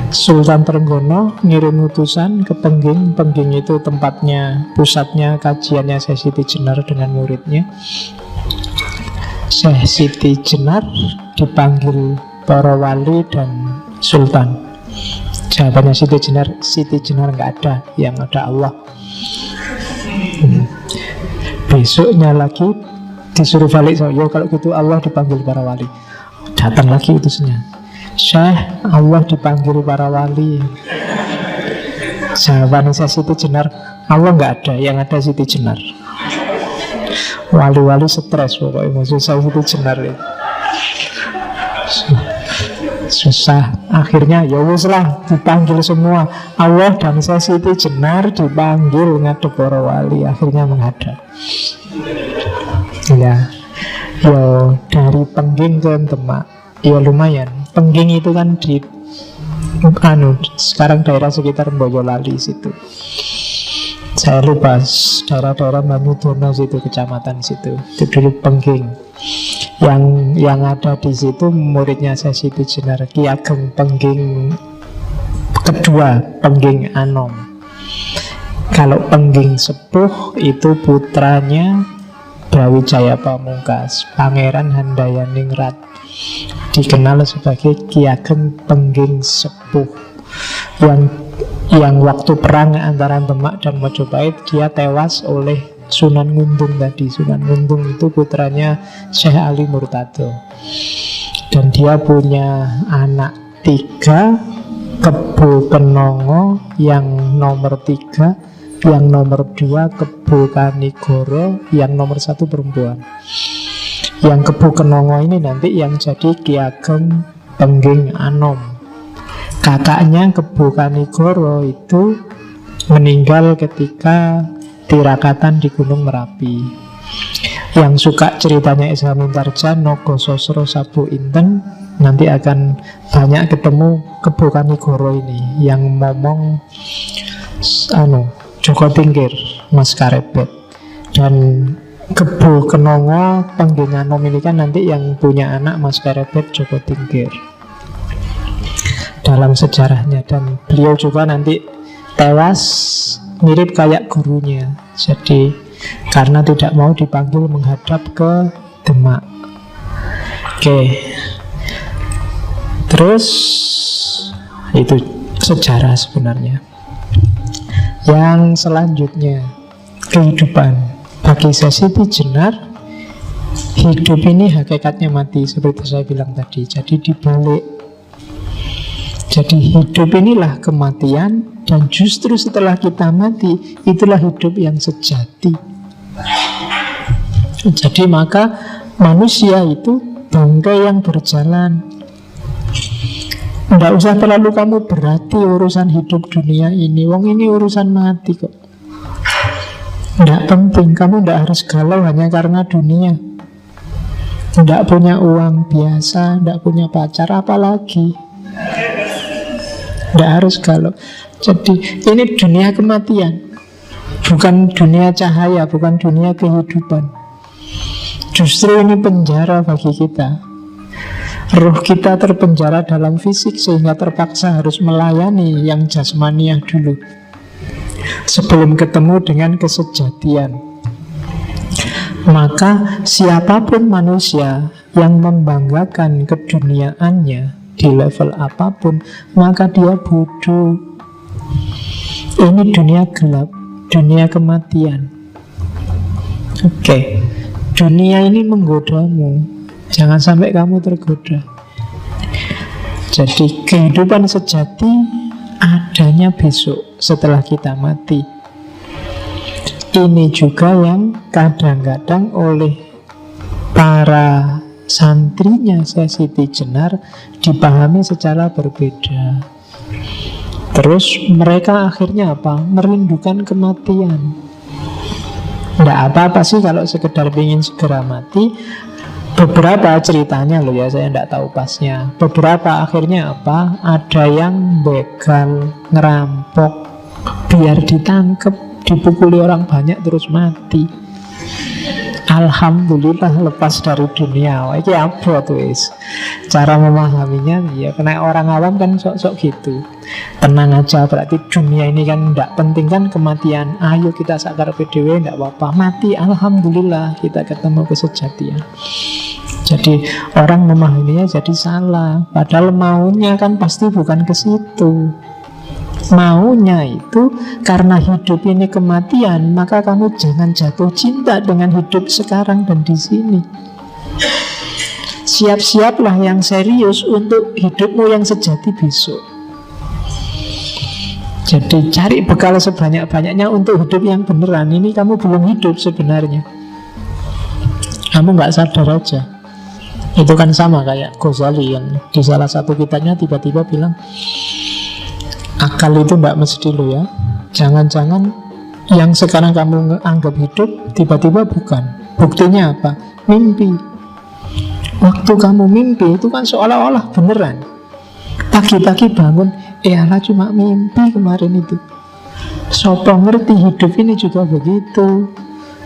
Speaker 1: Sultan Trenggono ngirim utusan ke Pengging. Pengging itu tempatnya, pusatnya kajiannya Syekh Siti Jenar dengan muridnya. Syekh Siti Jenar dipanggil para wali dan sultan. Jawabannya Siti Jenar nggak ada, yang ada Allah. Besoknya lagi disuruh balik. So, kalau gitu Allah dipanggil para wali. Datang lagi utusnya. Syekh, Allah dipanggil para wali. Jawaban saya Siti Jenar, Allah nggak ada, yang ada Siti Jenar. Wali-wali stres pokoknya, maksud saya Siti Jenar ya. Susah. Akhirnya ya wis lah, dipanggil semua. Allah dan saya Siti Jenar dipanggil ngadep para wali. Akhirnya menghadap. Ya, yo dari Pengging ke Demak, ya lumayan. Pengging itu kan di sekarang daerah sekitar Boyolali situ. Saya lupa daerah-daerah Banyudono situ, kecamatan situ. Itu dulu Pengging. Yang ada di situ muridnya saya Siti Jenar, Ki Ageng Pengging kedua, Pengging Anom. Kalau Pengging Sepuh itu putranya Brawijaya Pamungkas, Pangeran Handayaningrat, dikenal sebagai Ki Ageng Pengging Sepuh, yang waktu perang antara Demak dan Mojopahit dia tewas oleh Sunan Nguntung tadi. Sunan Nguntung itu putranya Syekh Ali Murtado, dan dia punya anak 3, Kebo Kenongo yang nomor 3, yang nomor 2 Kebo Kanigoro, yang nomor 1 perempuan. Yang Kebo Kenongo ini nanti yang jadi Ki Ageng Pengging Anom. Kakaknya Kebo Kanigoro itu meninggal ketika tirakatan di Gunung Merapi. Yang suka ceritanya Esa Mintarja, Nogo Sosro Sabu Inten, nanti akan banyak ketemu Kebo Kanigoro ini yang ngomong Joko Tingkir, Mas Karebet. Dan Kebo Kenongo Pengging Anom ini kan nanti yang punya anak Mas Karebet, Joko Tingkir dalam sejarahnya. Dan beliau juga nanti tewas mirip kayak gurunya. Jadi karena tidak mau dipanggil menghadap ke Demak. Oke. Terus itu sejarah sebenarnya. Yang selanjutnya, kehidupan. Bagi saya Siti Jenar, hidup ini hakikatnya mati, seperti saya bilang tadi. Jadi dibalik. Jadi hidup inilah kematian, dan justru setelah kita mati, itulah hidup yang sejati. Jadi maka manusia itu bangkai yang berjalan. Tidak usah terlalu kamu berarti urusan hidup dunia ini. Wong ini urusan mati kok. Tidak penting, kamu tidak harus galau hanya karena dunia. Tidak punya uang biasa, tidak punya pacar, apalagi. Tidak harus galau. Jadi ini dunia kematian, bukan dunia cahaya, bukan dunia kehidupan. Justru ini penjara bagi kita. Ruh kita terpenjara dalam fisik sehingga terpaksa harus melayani yang jasmaniah dulu sebelum ketemu dengan kesejatian. Maka siapapun manusia yang membanggakan keduniaannya di level apapun, maka dia bodoh. Ini dunia gelap, dunia kematian. Oke. Dunia ini menggodamu, jangan sampai kamu tergoda. Jadi kehidupan sejati adanya besok setelah kita mati. Ini juga yang kadang-kadang oleh para santrinya Syekh Siti Jenar dipahami secara berbeda. Terus mereka akhirnya apa? Merindukan kematian. Tidak apa-apa sih kalau sekedar ingin segera mati. Beberapa ceritanya loh ya, saya tidak tahu pasnya. Beberapa akhirnya apa? Ada yang begal, ngerampok, biar ditangkep, dipukuli orang banyak terus mati. alhamdulillah lepas dari dunia. Ini apa tuh is? Cara memahaminya ya kena orang awam kan sok-sok gitu. Tenang aja, berarti dunia ini kan tidak penting kan kematian. Ayo kita sakar PDW, tidak apa-apa. Mati, alhamdulillah kita ketemu kesejatian. Jadi orang memahaminya jadi salah. Padahal maunya kan pasti bukan ke situ. Maunya itu karena hidup ini kematian, maka kamu jangan jatuh cinta dengan hidup sekarang dan di sini. Siap-siaplah yang serius untuk hidupmu yang sejati besok. Jadi cari bekal sebanyak-banyaknya untuk hidup yang beneran. Ini kamu belum hidup sebenarnya. Kamu nggak sadar aja. Itu kan sama kayak Ghazali yang di salah satu kitabnya tiba-tiba bilang, akal itu tidak mesti lo ya. Jangan-jangan yang sekarang kamu anggap hidup tiba-tiba bukan. Buktinya apa? Mimpi. Waktu kamu mimpi itu kan seolah-olah beneran. Pagi-pagi bangun, alah cuma mimpi kemarin itu. Sopo ngerti hidup ini juga begitu.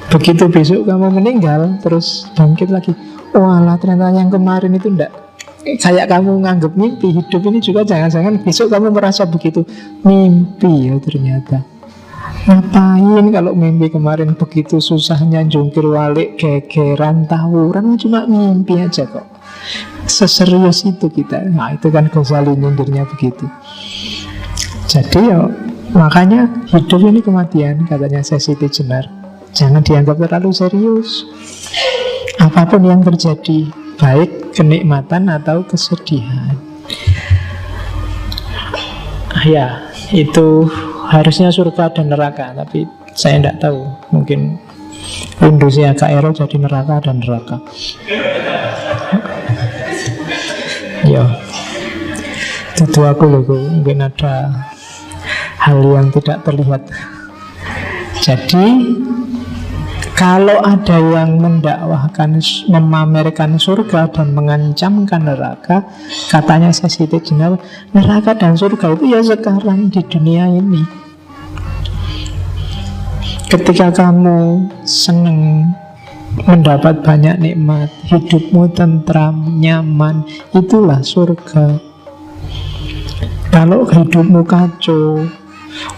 Speaker 1: Begitu besok kamu meninggal, terus bangkit lagi. Walah ternyata yang kemarin itu enggak kayak kamu nganggap mimpi. Hidup ini juga jangan-jangan besok kamu merasa begitu. Mimpi ya ternyata. Ngapain kalau mimpi kemarin begitu susahnya jungkir balik, gegeran, tawuran, cuma mimpi aja kok. Seserius itu kita. Nah itu kan Ghazali nyindirnya begitu. Jadi ya makanya hidup ini kematian, katanya Siti Jenar. Jangan dianggap terlalu serius. Apapun yang terjadi, baik kenikmatan atau kesedihan. Ya, itu harusnya surga dan neraka. Tapi saya tidak tahu. Mungkin Windowsnya agak error jadi neraka dan neraka. Ya, itu aku loh. Mungkin ada hal yang tidak terlihat. Jadi kalau ada yang mendakwahkan, memamerkan surga dan mengancamkan neraka, katanya Siti Jenar, neraka dan surga itu ya sekarang di dunia ini. Ketika kamu senang mendapat banyak nikmat, hidupmu tentram, nyaman, itulah surga. Kalau hidupmu kacau,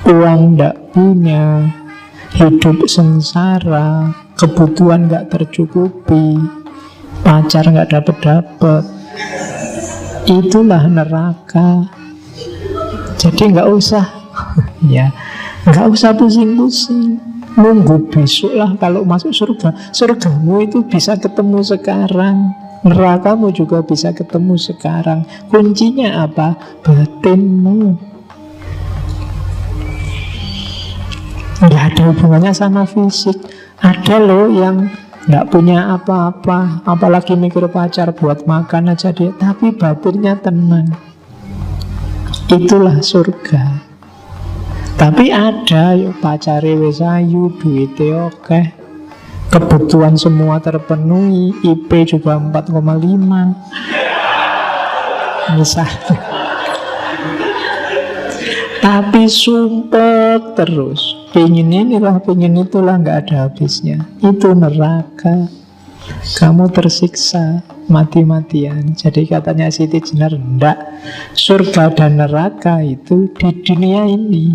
Speaker 1: uang tidak punya, hidup sengsara, kebutuhan gak tercukupi, pacar gak dapet-dapet, itulah neraka. Jadi gak usah ya, gak usah pusing-pusing. Nunggu besok lah kalau masuk surga. Surgamu itu bisa ketemu sekarang, nerakamu juga bisa ketemu sekarang. Kuncinya apa? Batinmu. Nggak ada hubungannya sama fisik. Ada loh yang nggak punya apa-apa, apalagi mikir pacar buat makan aja dia, tapi batinnya tenang. Itulah surga. Tapi ada yuk pacare wis ayu, duitnya oke, kebutuhan semua terpenuhi, IP juga 4,5 misalnya. Tapi sumpek terus, pengen inilah, pengen itulah, gak ada habisnya. Itu neraka. Kamu tersiksa mati-matian. Jadi katanya Siti Jenar, enggak, surga dan neraka itu di dunia ini,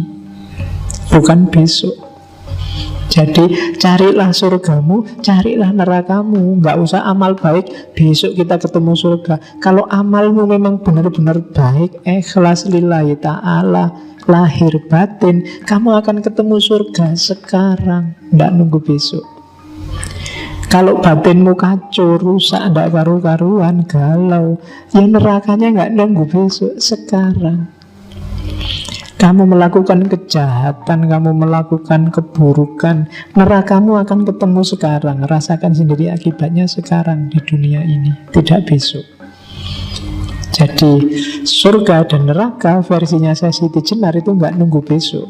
Speaker 1: bukan besok. Jadi carilah surgamu, carilah nerakamu. Gak usah amal baik, besok kita ketemu surga. Kalau amalmu memang benar-benar baik, ikhlas lillahi ta'ala, lahir batin, kamu akan ketemu surga sekarang, tidak nunggu besok. Kalau batinmu kacau, rusak, tidak karu-karuan, galau, ya nerakanya nggak nunggu besok, sekarang. Kamu melakukan kejahatan, kamu melakukan keburukan, nerakamu akan ketemu sekarang. Rasakan sendiri akibatnya sekarang di dunia ini, tidak besok. Jadi surga dan neraka versinya Siti Jenar itu nggak nunggu besok.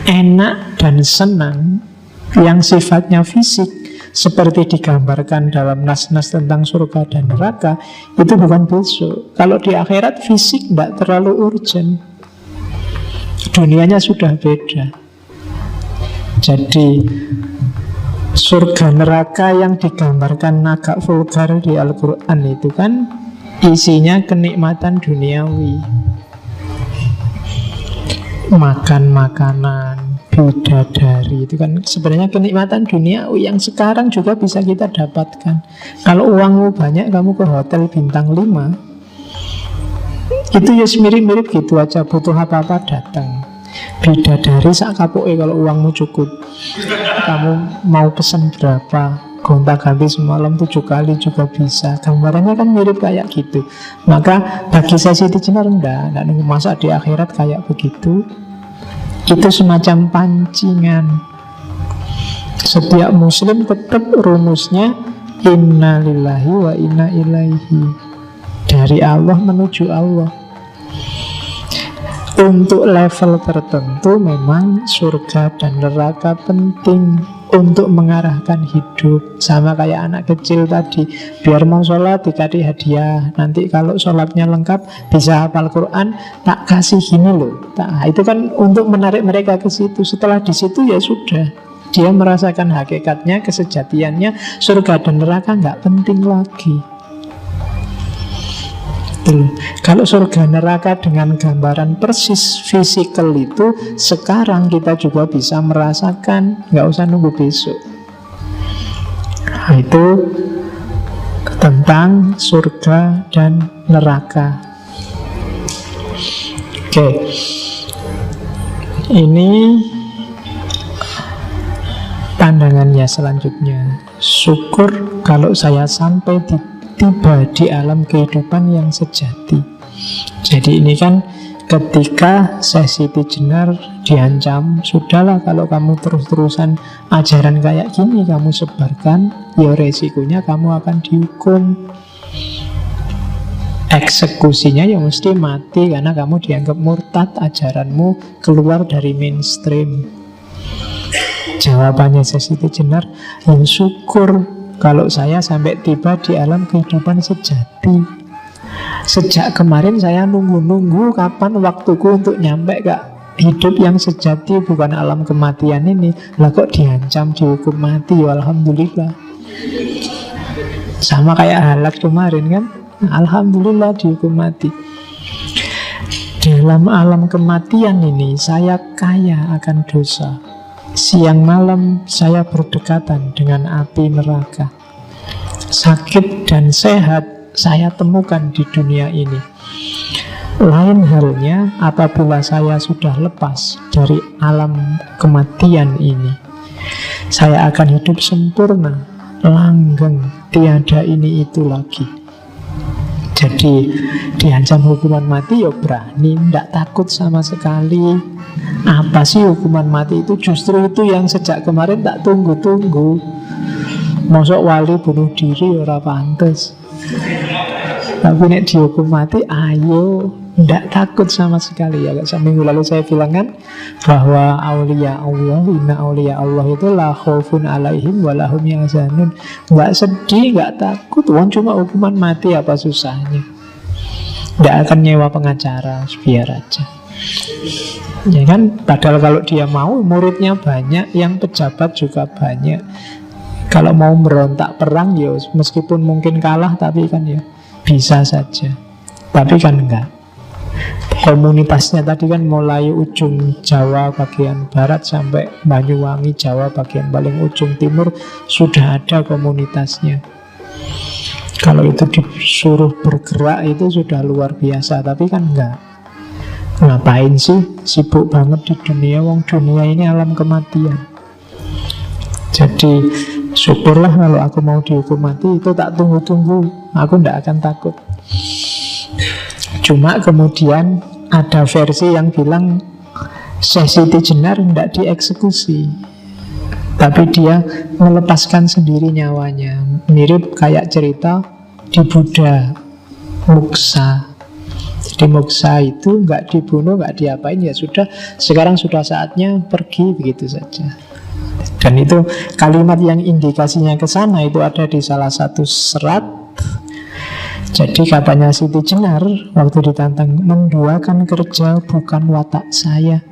Speaker 1: Enak dan senang yang sifatnya fisik seperti digambarkan dalam nas-nas tentang surga dan neraka itu bukan besok. Kalau di akhirat fisik nggak terlalu urgent, dunianya sudah beda. Jadi Surga neraka yang digambarkan agak vulgar di Al-Quran itu kan isinya kenikmatan duniawi. Makan makanan, bidadari, itu kan sebenarnya kenikmatan duniawi yang sekarang juga bisa kita dapatkan. Kalau uangmu banyak, kamu ke hotel bintang 5, itu ya mirip-mirip gitu aja, butuh apa-apa datang. Bidadari sak kapuke kalau uangmu cukup. Kamu mau pesen berapa, gonta-ganti semalam 7 kali juga bisa. Gambarannya kan mirip kayak gitu. Maka bagi saya Siti Jenar enggak nunggu masa di akhirat kayak begitu. Itu semacam pancingan. Setiap muslim tetap rumusnya inna lillahi wa inna ilaihi, dari Allah menuju Allah. Untuk level tertentu memang surga dan neraka penting untuk mengarahkan hidup. Sama kayak anak kecil tadi, biar mau sholat dikasih hadiah. Nanti kalau sholatnya lengkap, bisa hafal Quran, tak kasih gini loh. Itu kan untuk menarik mereka ke situ. Setelah di situ ya sudah, dia merasakan hakikatnya, kesejatiannya. Surga dan neraka nggak penting lagi. Kalau surga neraka dengan gambaran persis fisikal itu, sekarang kita juga bisa merasakan, nggak usah nunggu besok. Nah, itu tentang surga dan neraka. Oke, ini pandangannya selanjutnya. Syukur kalau saya sampai tiba di alam kehidupan yang sejati. Jadi ini kan ketika Siti Jenar diancam, sudahlah kalau kamu terus-terusan ajaran kayak gini kamu sebarkan, ya resikonya kamu akan dihukum. Eksekusinya ya mesti mati karena kamu dianggap murtad, ajaranmu keluar dari mainstream. Jawabannya Siti Jenar, ya syukur kalau saya sampai tiba di alam kehidupan sejati. Sejak kemarin saya nunggu-nunggu kapan waktuku untuk nyampe ke hidup yang sejati, bukan alam kematian ini. Lah kok diancam dihukum mati, ya alhamdulillah. Sama kayak Halak kemarin kan, alhamdulillah dihukum mati. Dalam alam kematian ini saya kaya akan dosa. Siang malam saya berdekatan dengan api neraka. Sakit dan sehat saya temukan di dunia ini. Lain halnya apabila saya sudah lepas dari alam kematian ini. Saya akan hidup sempurna, langgeng, tiada ini itu lagi. Jadi diancam hukuman mati ya berani, tidak takut sama sekali. Apa sih hukuman mati itu? Justru itu yang sejak kemarin tak tunggu-tunggu. Mosok wali bunuh diri ora pantes. Tapi nek dihukum mati, ayo, tidak takut sama sekali. Ya, seminggu lalu saya bilang kan bahwa aulia Allah, inna aulia Allah itu la khaufun alaihim wa lahum yahzanun. Nggak sedih, nggak takut. Wong cuma hukuman mati, apa susahnya? Tidak akan nyewa pengacara, biar aja. Ya kan, padahal kalau dia mau, muridnya banyak, yang pejabat juga banyak. Kalau mau merontak perang, ya meskipun mungkin kalah, tapi kan ya bisa saja. Tapi kan enggak. Komunitasnya tadi kan mulai ujung Jawa bagian barat sampai Banyuwangi, Jawa bagian paling ujung timur, sudah ada komunitasnya. Kalau itu disuruh bergerak itu sudah luar biasa, tapi kan enggak. Ngapain sih sibuk banget di dunia, wong dunia ini alam kematian. Jadi syukurlah kalau aku mau dihukum mati, itu tak tunggu-tunggu, aku tidak akan takut. Cuma kemudian ada versi yang bilang Siti Jenar tidak dieksekusi, tapi dia melepaskan sendiri nyawanya. Mirip kayak cerita di Buddha, muksa. Jadi muksa itu nggak dibunuh, nggak diapain, ya sudah, sekarang sudah saatnya pergi, begitu saja. Dan itu kalimat yang indikasinya ke sana itu ada di salah satu serat. Jadi katanya Siti Jenar waktu ditantang, menduakan kerja bukan watak saya.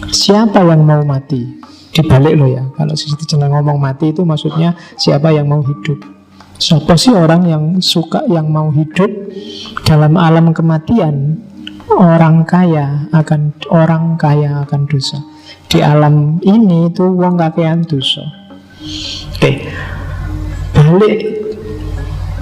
Speaker 1: Siapa yang mau mati? Dibalik loh ya, kalau Siti Jenar ngomong mati itu maksudnya siapa yang mau hidup. Siapa sih orang yang suka, yang mau hidup dalam alam kematian? Orang kaya akan dosa. Di alam ini itu wong kakean dosa. Oke.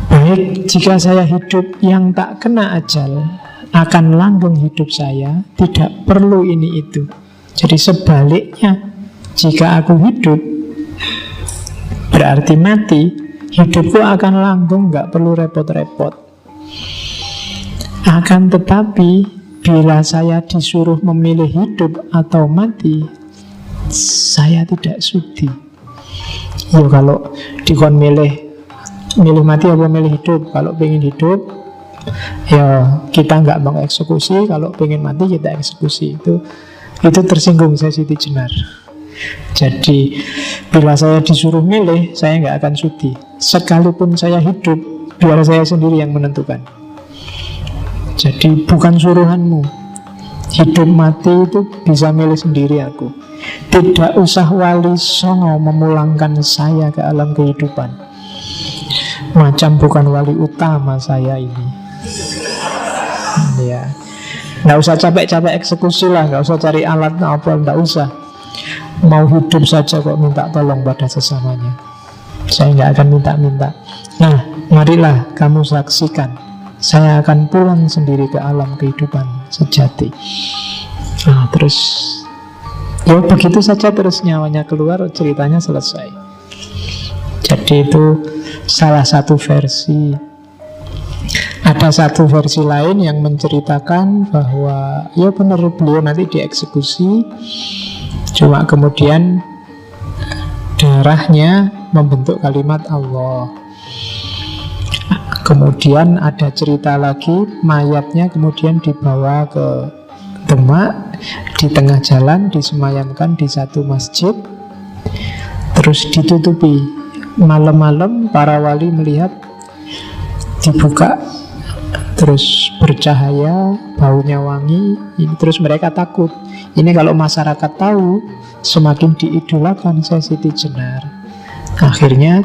Speaker 1: Baik, jika saya hidup yang tak kena ajal, akan langgeng hidup saya, tidak perlu ini itu. Jadi sebaliknya, jika aku hidup berarti mati, hidupku akan langgeng, gak perlu repot-repot. Akan tetapi, bila saya disuruh memilih hidup atau mati, saya tidak sudi. Yo, kalau dikon milih mati apa milih hidup? Kalau pengen hidup, ya kita nggak mau eksekusi. Kalau pengen mati kita eksekusi. Itu tersinggung saya Siti Jenar. Jadi bila saya disuruh milih, saya nggak akan sudi. Sekalipun saya hidup, biar saya sendiri yang menentukan. Jadi bukan suruhanmu. Hidup mati itu bisa milih sendiri aku. Tidak usah wali songo memulangkan saya ke alam kehidupan. Macam bukan wali utama saya ini. Ya, nggak usah capek-capek eksekusi lah, nggak usah cari alat apa, nggak usah. Mau hidup saja kok minta tolong pada sesamanya. Saya nggak akan minta-minta. Nah, marilah kamu saksikan, saya akan pulang sendiri ke alam kehidupan sejati. Nah, terus ya begitu saja, terus nyawanya keluar, ceritanya selesai. Jadi itu salah satu versi. Ada satu versi lain yang menceritakan bahwa ya benar beliau nanti dieksekusi, cuma kemudian darahnya membentuk kalimat Allah. Kemudian ada cerita lagi, mayatnya kemudian dibawa ke Demak, di tengah jalan disemayamkan di satu masjid, terus ditutupi. Malam-malam para wali melihat dibuka, terus bercahaya, baunya wangi. Ini terus mereka takut. Ini kalau masyarakat tahu, semakin diidolakan saya Siti Jenar. Akhirnya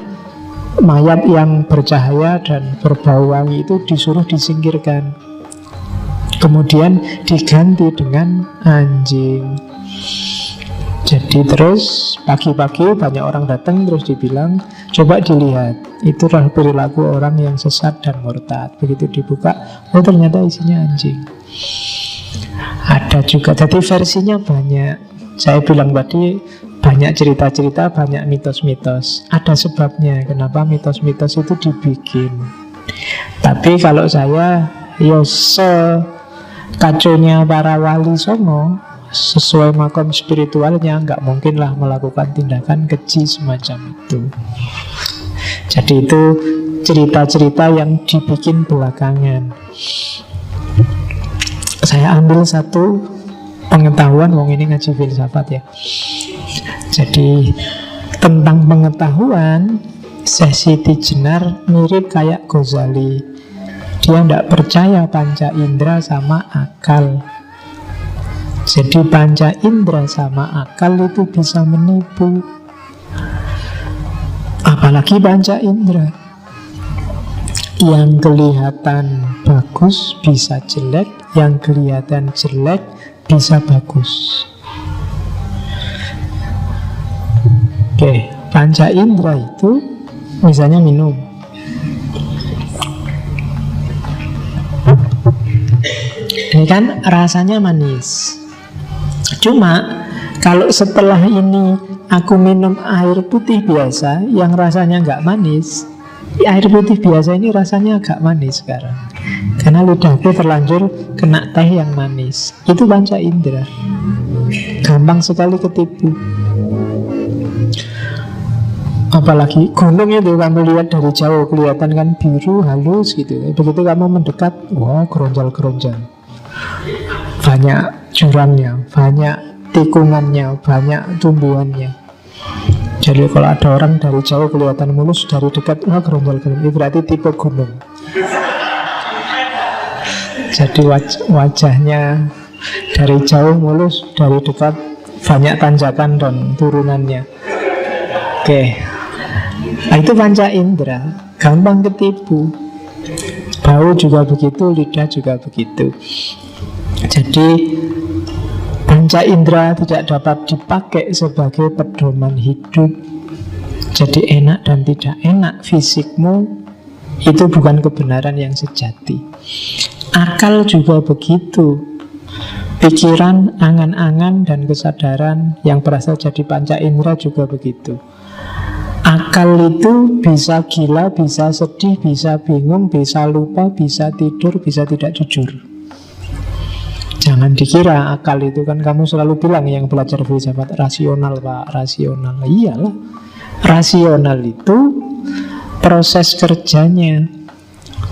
Speaker 1: mayat yang bercahaya dan berbau wangi itu disuruh disingkirkan. Kemudian diganti dengan anjing. Jadi terus pagi-pagi banyak orang datang, terus dibilang, coba dilihat, itulah perilaku orang yang sesat dan murtad. Begitu dibuka, oh ternyata isinya anjing. Ada juga, jadi versinya banyak. Saya bilang tadi banyak cerita-cerita, banyak mitos-mitos. Ada sebabnya kenapa mitos-mitos itu dibikin. Tapi kalau saya, kacaunya para wali songo, sesuai makom spiritualnya, nggak mungkinlah melakukan tindakan keji semacam itu. Jadi itu cerita-cerita yang dibikin belakangan. Saya ambil satu pengetahuan, wong ini ngaji filsafat ya. Jadi tentang pengetahuan, Siti Jenar mirip kayak Ghazali. Dia tidak percaya panca indera sama akal. Jadi panca indera sama akal itu bisa menipu. Apalagi panca indera, yang kelihatan bagus bisa jelek, yang kelihatan jelek bisa bagus. Oke, panca indera itu misalnya minum. Ini kan rasanya manis. Cuma kalau setelah ini aku minum air putih biasa yang rasanya nggak manis, air putih biasa ini rasanya agak manis sekarang, karena lidahku terlanjur kena teh yang manis. Itu panca indera, gampang sekali ketipu. Apalagi gunung itu, kamu lihat dari jauh kelihatan kan biru halus gitu. Begitu kamu mendekat, wah geronjal-geronjal, banyak jurangnya, banyak tikungannya, banyak tumbuhannya. Jadi kalau ada orang dari jauh kelihatan mulus, dari dekat wah geronjal-geronjal, itu berarti tipe gunung. Jadi wajahnya dari jauh mulus, dari dekat banyak tanjakan dan turunannya. Oke. Nah, itu panca indera, gampang ketipu. Bau juga begitu, lidah juga begitu. Jadi panca indera tidak dapat dipakai sebagai pedoman hidup. Jadi enak dan tidak enak fisikmu itu bukan kebenaran yang sejati. Akal juga begitu. Pikiran, angan-angan, dan kesadaran yang berasal dari panca indera juga begitu. Akal itu bisa gila, bisa sedih, bisa bingung, bisa lupa, bisa tidur, bisa tidak jujur. Jangan dikira akal itu kan, kamu selalu bilang yang belajar filsafat rasional, Pak, rasional. Iyalah, rasional itu proses kerjanya.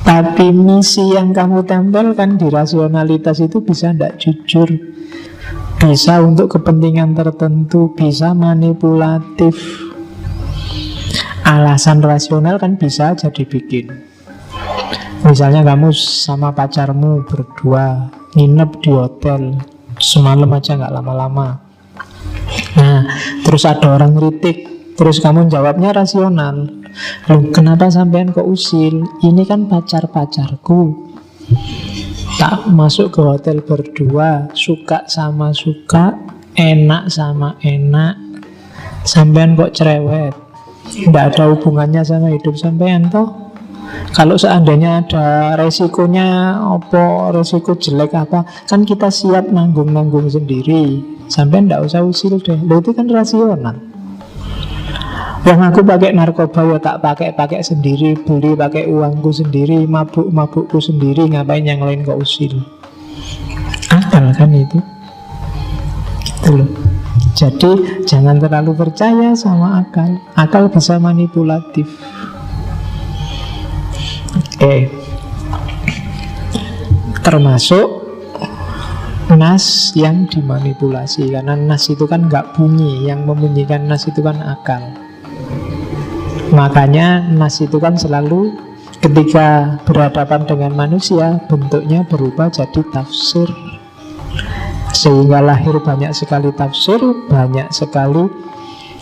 Speaker 1: Tapi misi yang kamu tempelkan di rasionalitas itu bisa tidak jujur, bisa untuk kepentingan tertentu, bisa manipulatif. Alasan rasional kan bisa jadi bikin. Misalnya kamu sama pacarmu berdua nginep di hotel semalam aja, nggak lama-lama. Nah, terus ada orang kritik, terus kamu jawabnya rasional. Loh, kenapa sampean kok usil? Ini kan pacar-pacarku. Tak masuk ke hotel berdua, suka sama suka, enak sama enak. Sampean kok cerewet? Tidak ada hubungannya sama hidup sampean toh. Kalau seandainya ada resikonya, apa resiko jelek apa, kan kita siap nanggung-nanggung sendiri. Sampean tidak usah usil deh. Loh, itu kan rasional. Yang aku pakai narkoba ya tak pakai sendiri, beli pakai uangku sendiri, mabukku sendiri, ngapain yang lain kok usil? Akal kan itu. Gitu loh. Jadi jangan terlalu percaya sama akal. Akal bisa manipulatif. Termasuk nas yang dimanipulasi. Karena nas itu kan nggak bunyi. Yang membunyikan nas itu kan akal. Makanya nas itu kan selalu ketika berhadapan dengan manusia bentuknya berubah jadi tafsir. Sehingga lahir banyak sekali tafsir, banyak sekali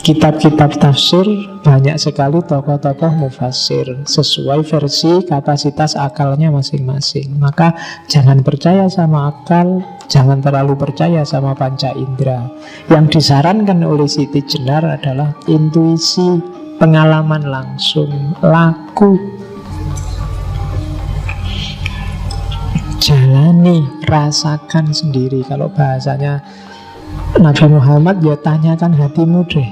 Speaker 1: kitab-kitab tafsir, banyak sekali tokoh-tokoh mufassir sesuai versi kapasitas akalnya masing-masing. Maka jangan percaya sama akal, jangan terlalu percaya sama panca indera. Yang disarankan oleh Siti Jenar adalah intuisi, pengalaman langsung, laku. Jalani, rasakan sendiri. Kalau bahasanya Nabi Muhammad, ya tanyakan hatimu deh,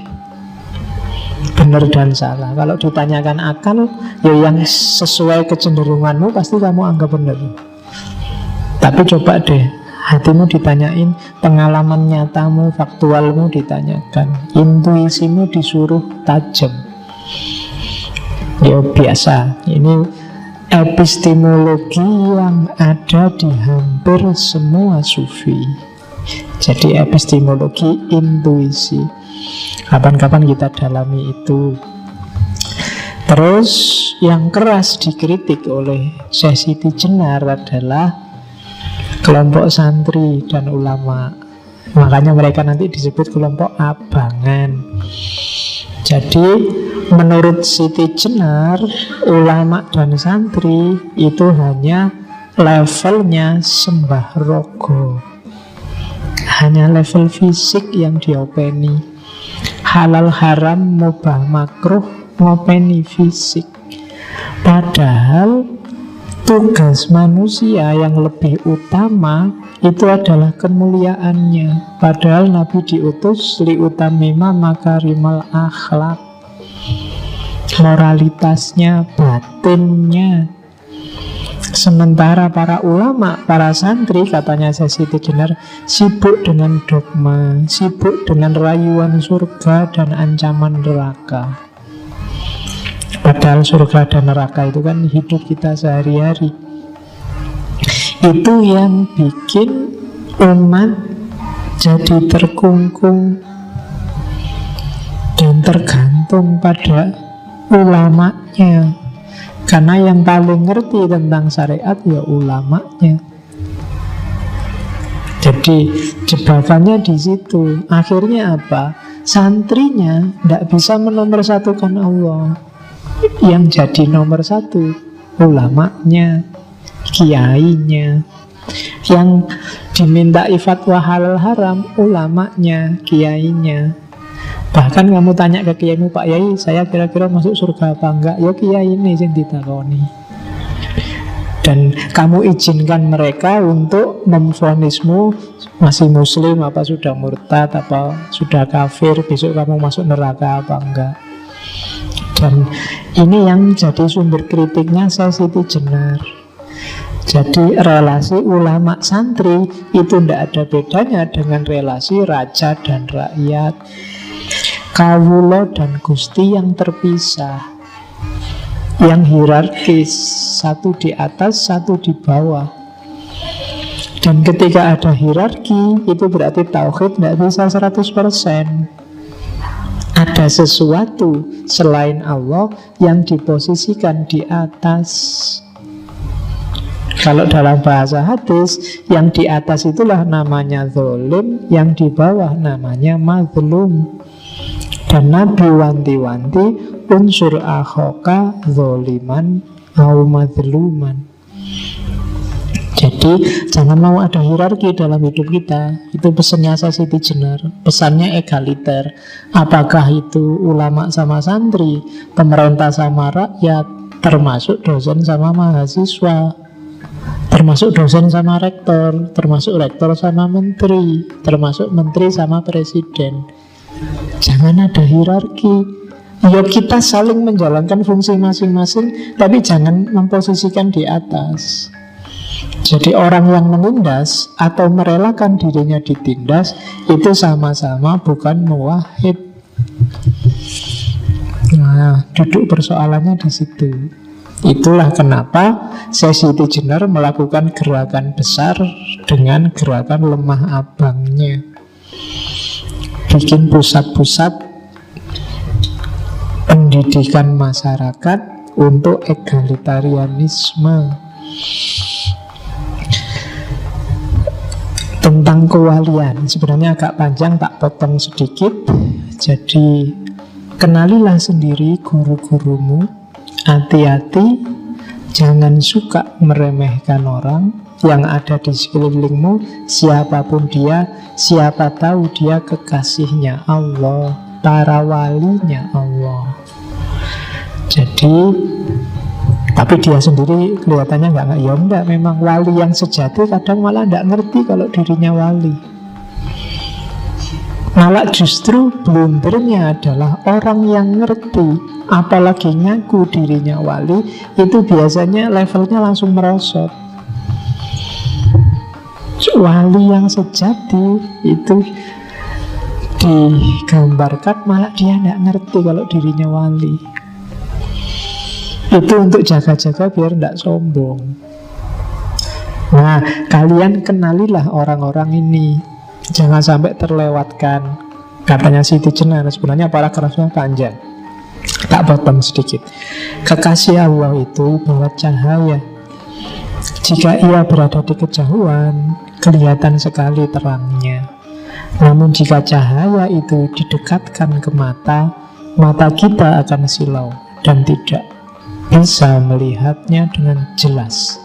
Speaker 1: benar dan salah. Kalau ditanyakan akal, ya yang sesuai kecenderunganmu pasti kamu anggap benar. Tapi coba deh, hatimu ditanyain, pengalaman nyatamu, faktualmu ditanyakan, intuisimu disuruh tajam. Ya biasa, ini epistemologi yang ada di hampir semua sufi. Jadi epistemologi intuisi. Kapan-kapan kita dalami itu. Terus yang keras dikritik oleh Syekh Siti Jenar adalah kelompok santri dan ulama. Makanya mereka nanti disebut kelompok abangan. Jadi menurut Siti Jenar, ulama dan santri itu hanya levelnya sembah rogo, hanya level fisik yang diopeni. Halal haram, mubah makruh, ngopeni fisik. Padahal tugas manusia yang lebih utama itu adalah kemuliaannya. Padahal Nabi diutus liutamima makarimal akhlak, moralitasnya, batinnya. Sementara para ulama, para santri, katanya Siti Jenar, sibuk dengan dogma, sibuk dengan rayuan surga dan ancaman neraka. Padahal surga dan neraka itu kan hidup kita sehari-hari. Itu yang bikin umat jadi terkungkung dan tergantung pada ulamanya. Karena yang paling ngerti tentang syariat ya ulamanya. Jadi jebakannya di situ. Akhirnya apa? Santrinya tidak bisa menomorsatukan Allah. Yang jadi nomor satu ulamanya, kiainya. Yang diminta fatwa halal haram, ulamanya, kiainya. Bahkan kamu tanya ke kiaimu, Pak Yai, saya kira-kira masuk surga apa enggak? Ya kiai ini yang ditakoni. Dan kamu izinkan mereka untuk memvonismu masih muslim, apa sudah murtad, apa sudah kafir, besok kamu masuk neraka apa enggak. Dan ini yang jadi sumber kritiknya Siti Jenar. Jadi relasi ulama santri itu tidak ada bedanya dengan relasi raja dan rakyat, kawulo dan gusti yang terpisah, yang hierarkis, satu di atas, satu di bawah. Dan ketika ada hierarki, itu berarti tauhid tidak bisa 100%. Ada sesuatu selain Allah yang diposisikan di atas. Kalau dalam bahasa hadis, yang di atas itulah namanya zalim, yang di bawah namanya mazlum. Dan Nabi wanti-wanti, unsur akhoka zoliman au mazluman. Jadi jangan mau ada hierarki dalam hidup kita. Itu pesannya Siti Jenar. Pesannya egaliter. Apakah itu ulama sama santri, pemerintah sama rakyat, termasuk dosen sama mahasiswa, termasuk dosen sama rektor, termasuk rektor sama menteri, termasuk menteri sama presiden. Jangan ada hierarki. Ya kita saling menjalankan fungsi masing-masing, tapi jangan memposisikan di atas. Jadi orang yang menindas atau merelakan dirinya ditindas, itu sama-sama bukan muwahhid. Nah, duduk persoalannya di situ. Itulah kenapa Siti Jenar melakukan gerakan besar dengan gerakan lemah abangnya. Bikin pusat-pusat pendidikan masyarakat untuk egalitarianisme. Tentang kewalian, sebenarnya agak panjang, tak potong sedikit. Jadi kenalilah sendiri guru-gurumu. Hati-hati, jangan suka meremehkan orang yang ada di sekelilingmu, siapapun dia. Siapa tahu dia kekasihnya Allah, para walinya Allah. Jadi tapi dia sendiri kelihatannya nggak, ya enggak, memang wali yang sejati kadang malah nggak ngerti kalau dirinya wali. Malah justru blundernya adalah orang yang ngerti, apalagi ngaku dirinya wali, itu biasanya levelnya langsung merosot. Wali yang sejati itu digambarkan malah dia nggak ngerti kalau dirinya wali. Itu untuk jaga-jaga biar tidak sombong. Nah, kalian kenalilah orang-orang ini. Jangan sampai terlewatkan. Katanya Siti Jenar, sebenarnya paragrafnya panjang, tak potong sedikit. Kekasih Allah itu bawa cahaya. Jika ia berada di kejauhan, kelihatan sekali terangnya. Namun jika cahaya itu didekatkan ke mata, mata kita akan silau dan tidak bisa melihatnya dengan jelas.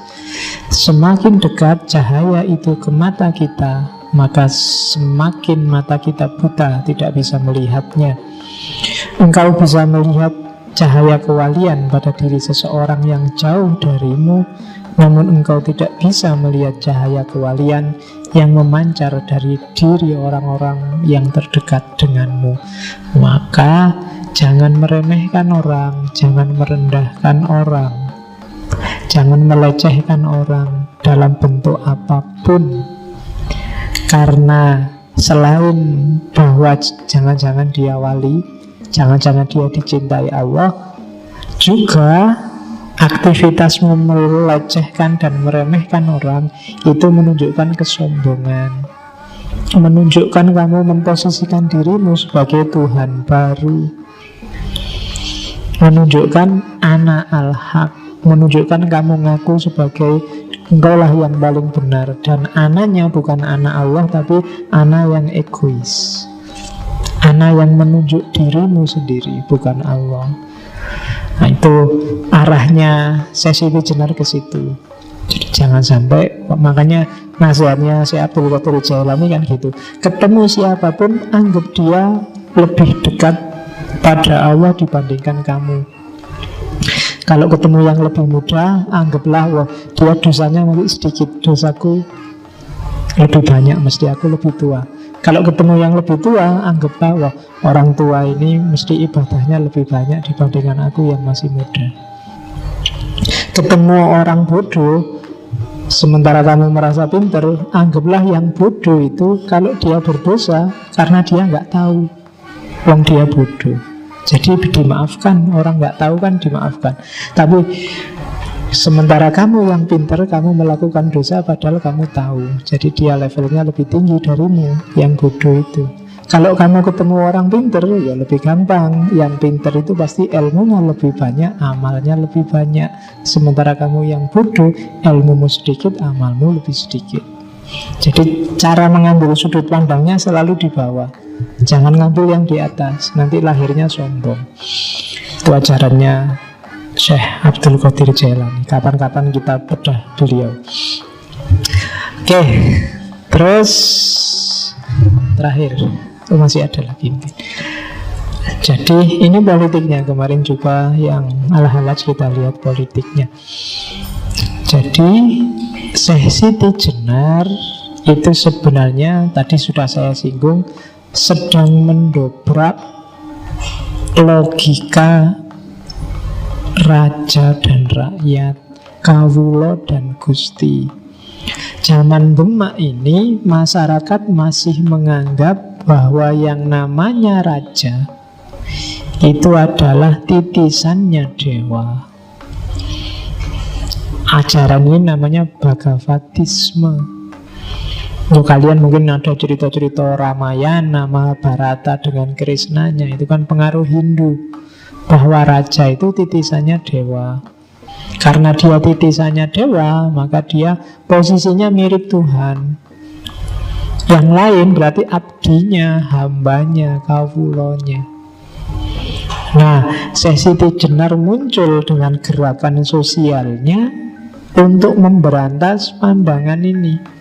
Speaker 1: Semakin dekat cahaya itu ke mata kita, maka semakin mata kita buta, tidak bisa melihatnya. Engkau bisa melihat cahaya kewalian pada diri seseorang yang jauh darimu, namun engkau tidak bisa melihat cahaya kewalian yang memancar dari diri orang-orang yang terdekat denganmu. Maka jangan meremehkan orang, jangan merendahkan orang, jangan melecehkan orang dalam bentuk apapun. Karena selain bahwa jangan-jangan dia wali, jangan-jangan dia dicintai Allah, juga aktivitasmu melecehkan dan meremehkan orang itu menunjukkan kesombongan, menunjukkan kamu memposisikan dirimu sebagai Tuhan baru, menunjukkan anak al-haq, menunjukkan kamu ngaku sebagai Engkaulah yang paling benar. Dan ananya bukan anak Allah, tapi ana yang egois, ana yang menunjuk dirimu sendiri, bukan Allah. Nah, itu arahnya sesi Jenar ke situ. Jadi jangan sampai, makanya nasihatnya si Abdul Qadir Jailani kan gitu. Ketemu siapapun, anggap dia lebih dekat pada Allah dibandingkan kamu. Kalau ketemu yang lebih muda, anggaplah wah, dia dosanya masih sedikit, dosaku lebih banyak, mesti aku lebih tua. Kalau ketemu yang lebih tua, anggaplah wah, orang tua ini mesti ibadahnya lebih banyak dibandingkan aku yang masih muda. Ketemu orang bodoh, sementara kamu merasa pintar, anggaplah yang bodoh itu kalau dia berdosa karena dia nggak tahu, wong dia bodoh. Jadi dimaafkan, orang nggak tahu kan dimaafkan. Tapi sementara kamu yang pintar, kamu melakukan dosa padahal kamu tahu. Jadi dia levelnya lebih tinggi darimu, yang bodoh itu. Kalau kamu ketemu orang pintar, ya lebih gampang. Yang pintar itu pasti ilmunya lebih banyak, amalnya lebih banyak. Sementara kamu yang bodoh, ilmumu sedikit, amalmu lebih sedikit. Jadi cara mengambil sudut pandangnya selalu di bawah. Jangan ngambil yang di atas, nanti lahirnya sombong. Itu ajarannya Syekh Abdul Qadir Jailani. Kapan-kapan kita bedah beliau. Oke, terus terakhir, masih ada lagi. Jadi ini politiknya. Kemarin juga yang Al-Halaj kita lihat politiknya. Jadi Syekh Siti Jenar itu sebenarnya tadi sudah saya singgung, sedang mendobrak logika raja dan rakyat, kawulo dan gusti. Zaman Demak ini masyarakat masih menganggap bahwa yang namanya raja itu adalah titisannya dewa. Ajaran ini namanya Bhagavatisme. Kalian mungkin ada cerita-cerita Ramayana, Mahabharata dengan Krishnanya. Itu kan pengaruh Hindu, bahwa raja itu titisannya dewa. Karena dia titisannya dewa, maka dia posisinya mirip Tuhan. Yang lain berarti abdinya, hambanya, kawulonya. Nah, Syekh Siti Jenar muncul dengan gerakan sosialnya untuk memberantas pandangan ini.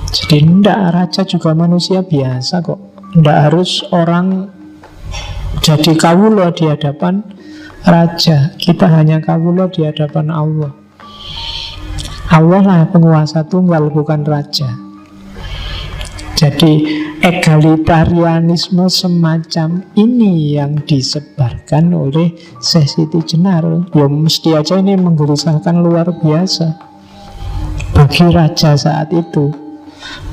Speaker 1: Jadi tidak, raja juga manusia biasa kok. Tidak harus orang jadi kawulo di hadapan raja. Kita hanya kawulo di hadapan Allah. Allah lah penguasa tunggal, bukan raja. Jadi egalitarianisme semacam ini yang disebarkan oleh Syekh Siti Jenar. Ya mesti aja ini menggelisahkan luar biasa bagi raja saat itu.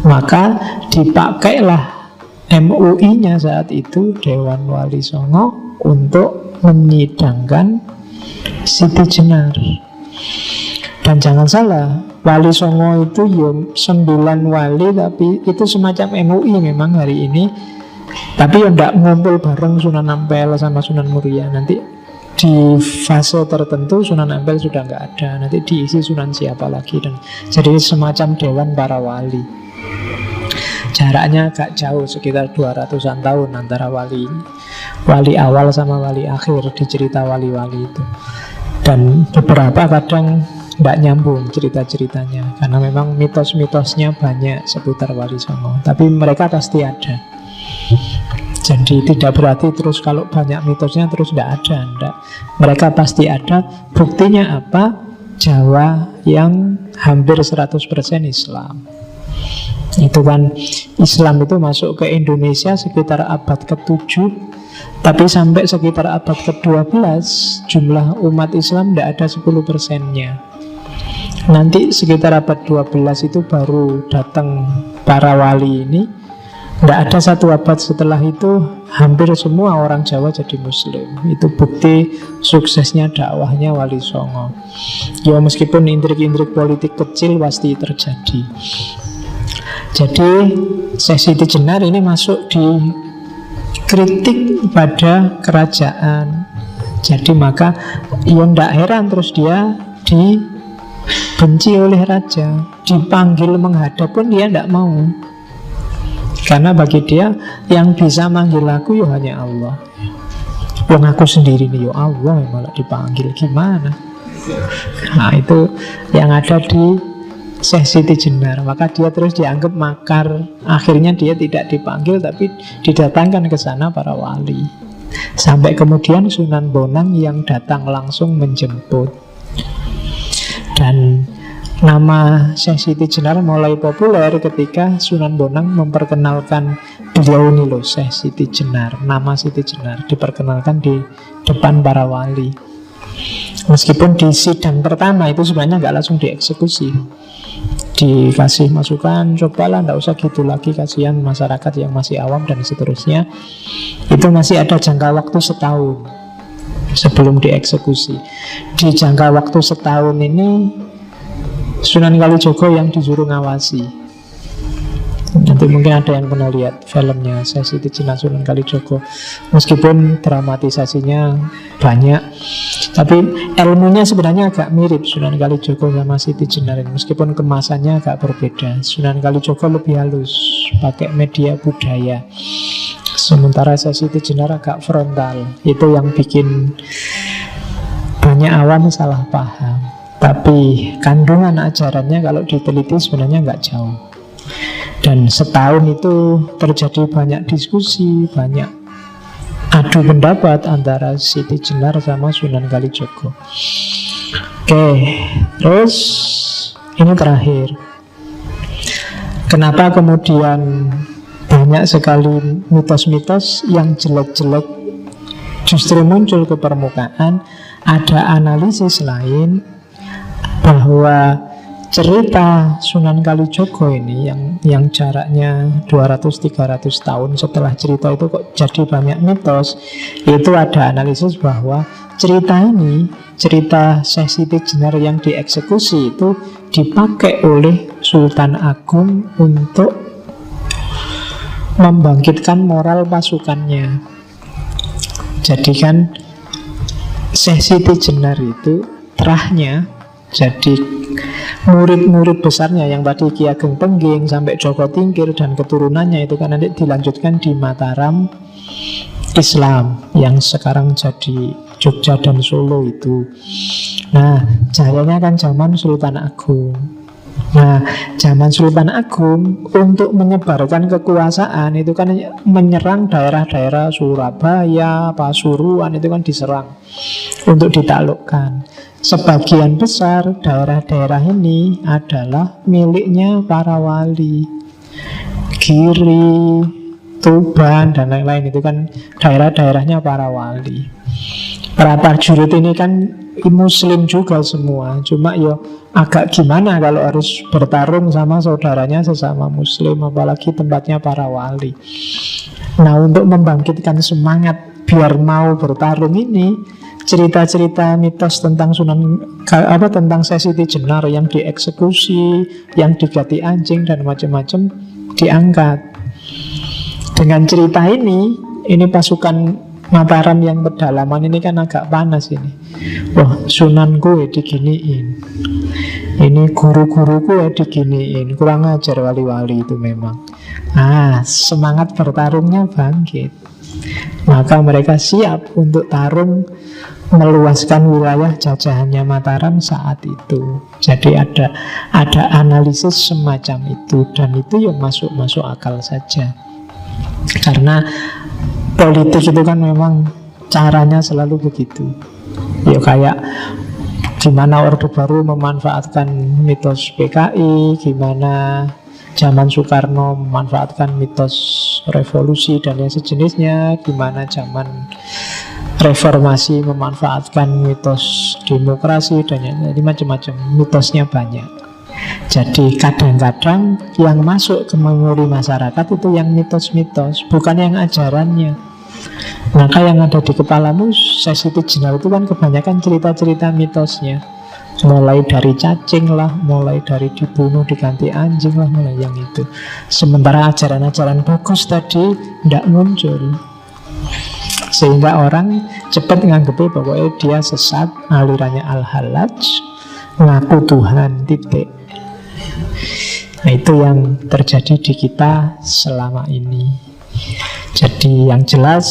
Speaker 1: Maka dipakailah MUI-nya saat itu, Dewan Wali Songo, untuk menyidangkan Siti Jenar. Dan jangan salah, Wali Songo itu ya 9 wali, tapi itu semacam MUI memang hari ini. Tapi ya tidak ngumpul bareng Sunan Ampel sama Sunan Muria. Nanti di fase tertentu Sunan Ampel sudah nggak ada, nanti diisi Sunan siapa lagi. Dan jadi semacam Dewan para wali. Jaraknya agak jauh, sekitar 200-an tahun antara wali awal sama wali akhir di cerita wali-wali itu. Dan beberapa kadang tidak nyambung cerita-ceritanya, karena memang mitos-mitosnya banyak seputar Wali Songo. Tapi mereka pasti ada. Jadi tidak berarti terus kalau banyak mitosnya terus tidak ada, enggak. Mereka pasti ada. Buktinya apa? Jawa yang hampir 100% Islam. Itu kan Islam itu masuk ke Indonesia sekitar abad ke-7, tapi sampai sekitar abad ke-12 jumlah umat Islam tidak ada 10%-nya. Nanti sekitar abad 12 itu baru datang para wali ini. Tidak ada satu abad setelah itu hampir semua orang Jawa jadi Muslim. Itu bukti suksesnya dakwahnya Wali Songo. Ya meskipun intrik-intrik politik kecil pasti terjadi. Jadi Syekh Siti Jenar ini masuk di kritik pada kerajaan. Jadi maka ya tidak heran terus dia benci oleh raja, dipanggil menghadap pun dia tidak mau. Karena bagi dia yang bisa manggil aku ya hanya Allah. Wong aku sendiri nih ya Allah yang malah dipanggil, gimana? Nah itu yang ada di Syekh Siti Jenar. Maka dia terus dianggap makar. Akhirnya dia tidak dipanggil, tapi didatangkan ke sana para wali. Sampai kemudian Sunan Bonang yang datang langsung menjemput. Dan nama Syekh Siti Jenar mulai populer ketika Sunan Bonang memperkenalkan beliau ini loh, Syekh Siti Jenar. Nama Siti Jenar diperkenalkan di depan para wali. Meskipun di sidang pertama itu sebenarnya nggak langsung dieksekusi, dikasih masukan, cobalah nggak usah gitu lagi, kasihan masyarakat yang masih awam dan seterusnya. Itu masih ada jangka waktu setahun sebelum dieksekusi. Di jangka waktu setahun ini Sunan Kalijogo yang disuruh ngawasi. Nanti mungkin ada yang pernah lihat filmnya Syekh Siti Jenar Sunan Kalijogo. Meskipun dramatisasinya banyak, tapi ilmunya sebenarnya agak mirip Sunan Kalijogo sama Siti Jenar ini. Meskipun kemasannya agak berbeda. Sunan Kalijogo lebih halus, pakai media budaya. Sementara Syekh Siti Jenar agak frontal. Itu yang bikin banyak awam salah paham. Tapi kandungan ajarannya kalau diteliti sebenarnya nggak jauh. Dan setahun itu terjadi banyak diskusi, banyak adu pendapat antara Siti Jenar sama Sunan Kalijogo. Oke, terus ini terakhir. Kenapa kemudian banyak sekali mitos-mitos yang jelek-jelek justru muncul ke permukaan? Ada analisis lain bahwa cerita Sunan Kalijogo ini yang jaraknya 200-300 tahun setelah cerita itu kok jadi banyak mitos. Itu ada analisis bahwa cerita ini, cerita Syekh Siti Jenar yang dieksekusi itu dipakai oleh Sultan Agung untuk membangkitkan moral pasukannya. Jadi kan Syekh Siti Jenar itu terahnya, jadi murid-murid besarnya yang tadi Ki Ageng Pengging sampai Joko Tingkir dan keturunannya itu kan nanti dilanjutkan di Mataram Islam yang sekarang jadi Jogja dan Solo itu. Nah, jayanya kan zaman Sultan Agung. Nah, zaman Sultan Agung untuk menyebarkan kekuasaan itu kan menyerang daerah-daerah Surabaya, Pasuruan itu kan diserang untuk ditaklukkan. Sebagian besar daerah-daerah ini adalah miliknya para wali. Giri, Tuban, dan lain-lain itu kan daerah-daerahnya para wali. Para prajurit ini kan Muslim juga semua. Cuma ya agak gimana kalau harus bertarung sama saudaranya sesama Muslim, apalagi tempatnya para wali. Nah, untuk membangkitkan semangat biar mau bertarung ini, cerita-cerita mitos tentang tentang Syekh Siti Jenar yang dieksekusi, yang diganti anjing dan macam-macam diangkat. Dengan cerita ini pasukan Mataram yang pedalaman ini kan agak panas ini. Wah, sunanku diginiin, ini guru-guruku diginiin. Kurang ajar wali-wali itu memang. Nah, semangat bertarungnya bangkit. Maka mereka siap untuk tarung meluaskan wilayah jajahannya Mataram saat itu. Jadi ada analisis semacam itu, dan itu ya masuk akal saja. Karena politik itu kan memang caranya selalu begitu. Ya kayak gimana Orde Baru memanfaatkan mitos PKI, gimana zaman Soekarno memanfaatkan mitos revolusi dan yang sejenisnya, gimana zaman reformasi memanfaatkan mitos demokrasi dan jadi macam-macam, mitosnya banyak. Jadi kadang-kadang yang masuk ke memori masyarakat itu yang mitos-mitos, bukan yang ajarannya. Maka yang ada di kepalamu Syekh Siti Jenar itu kan kebanyakan cerita-cerita mitosnya. Mulai dari cacing lah, mulai dari dibunuh diganti anjing lah, mulai yang itu. Sementara ajaran-ajaran bagus tadi tidak muncul, sehingga orang cepat menganggapnya bahwa dia sesat, alirannya Al-Halaj, ngaku Tuhan, titik. Nah, itu yang terjadi di kita selama ini. Jadi yang jelas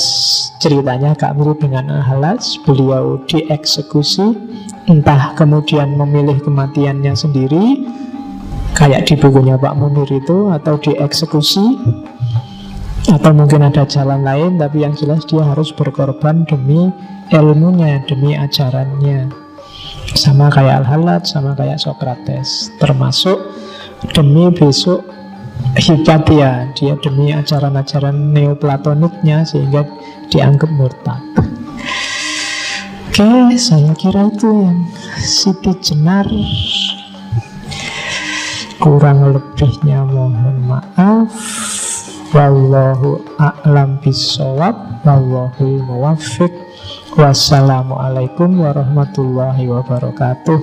Speaker 1: ceritanya agak mirip dengan Al-Hallaj. Beliau dieksekusi, entah kemudian memilih kematiannya sendiri kayak di bukunya Pak Munir itu, atau dieksekusi, atau mungkin ada jalan lain. Tapi yang jelas dia harus berkorban demi ilmunya, demi ajarannya. Sama kayak Al-Hallaj, sama kayak Socrates. Termasuk demi besok Hipatia, dia demi ajaran-ajaran neoplatoniknya, sehingga dianggap murtad. Oke, saya kira itu yang Siti Jenar. Kurang lebihnya mohon maaf. Wallahu a'lam bishawab, wallahul muwaffiq. Wassalamualaikum warahmatullahi wabarakatuh.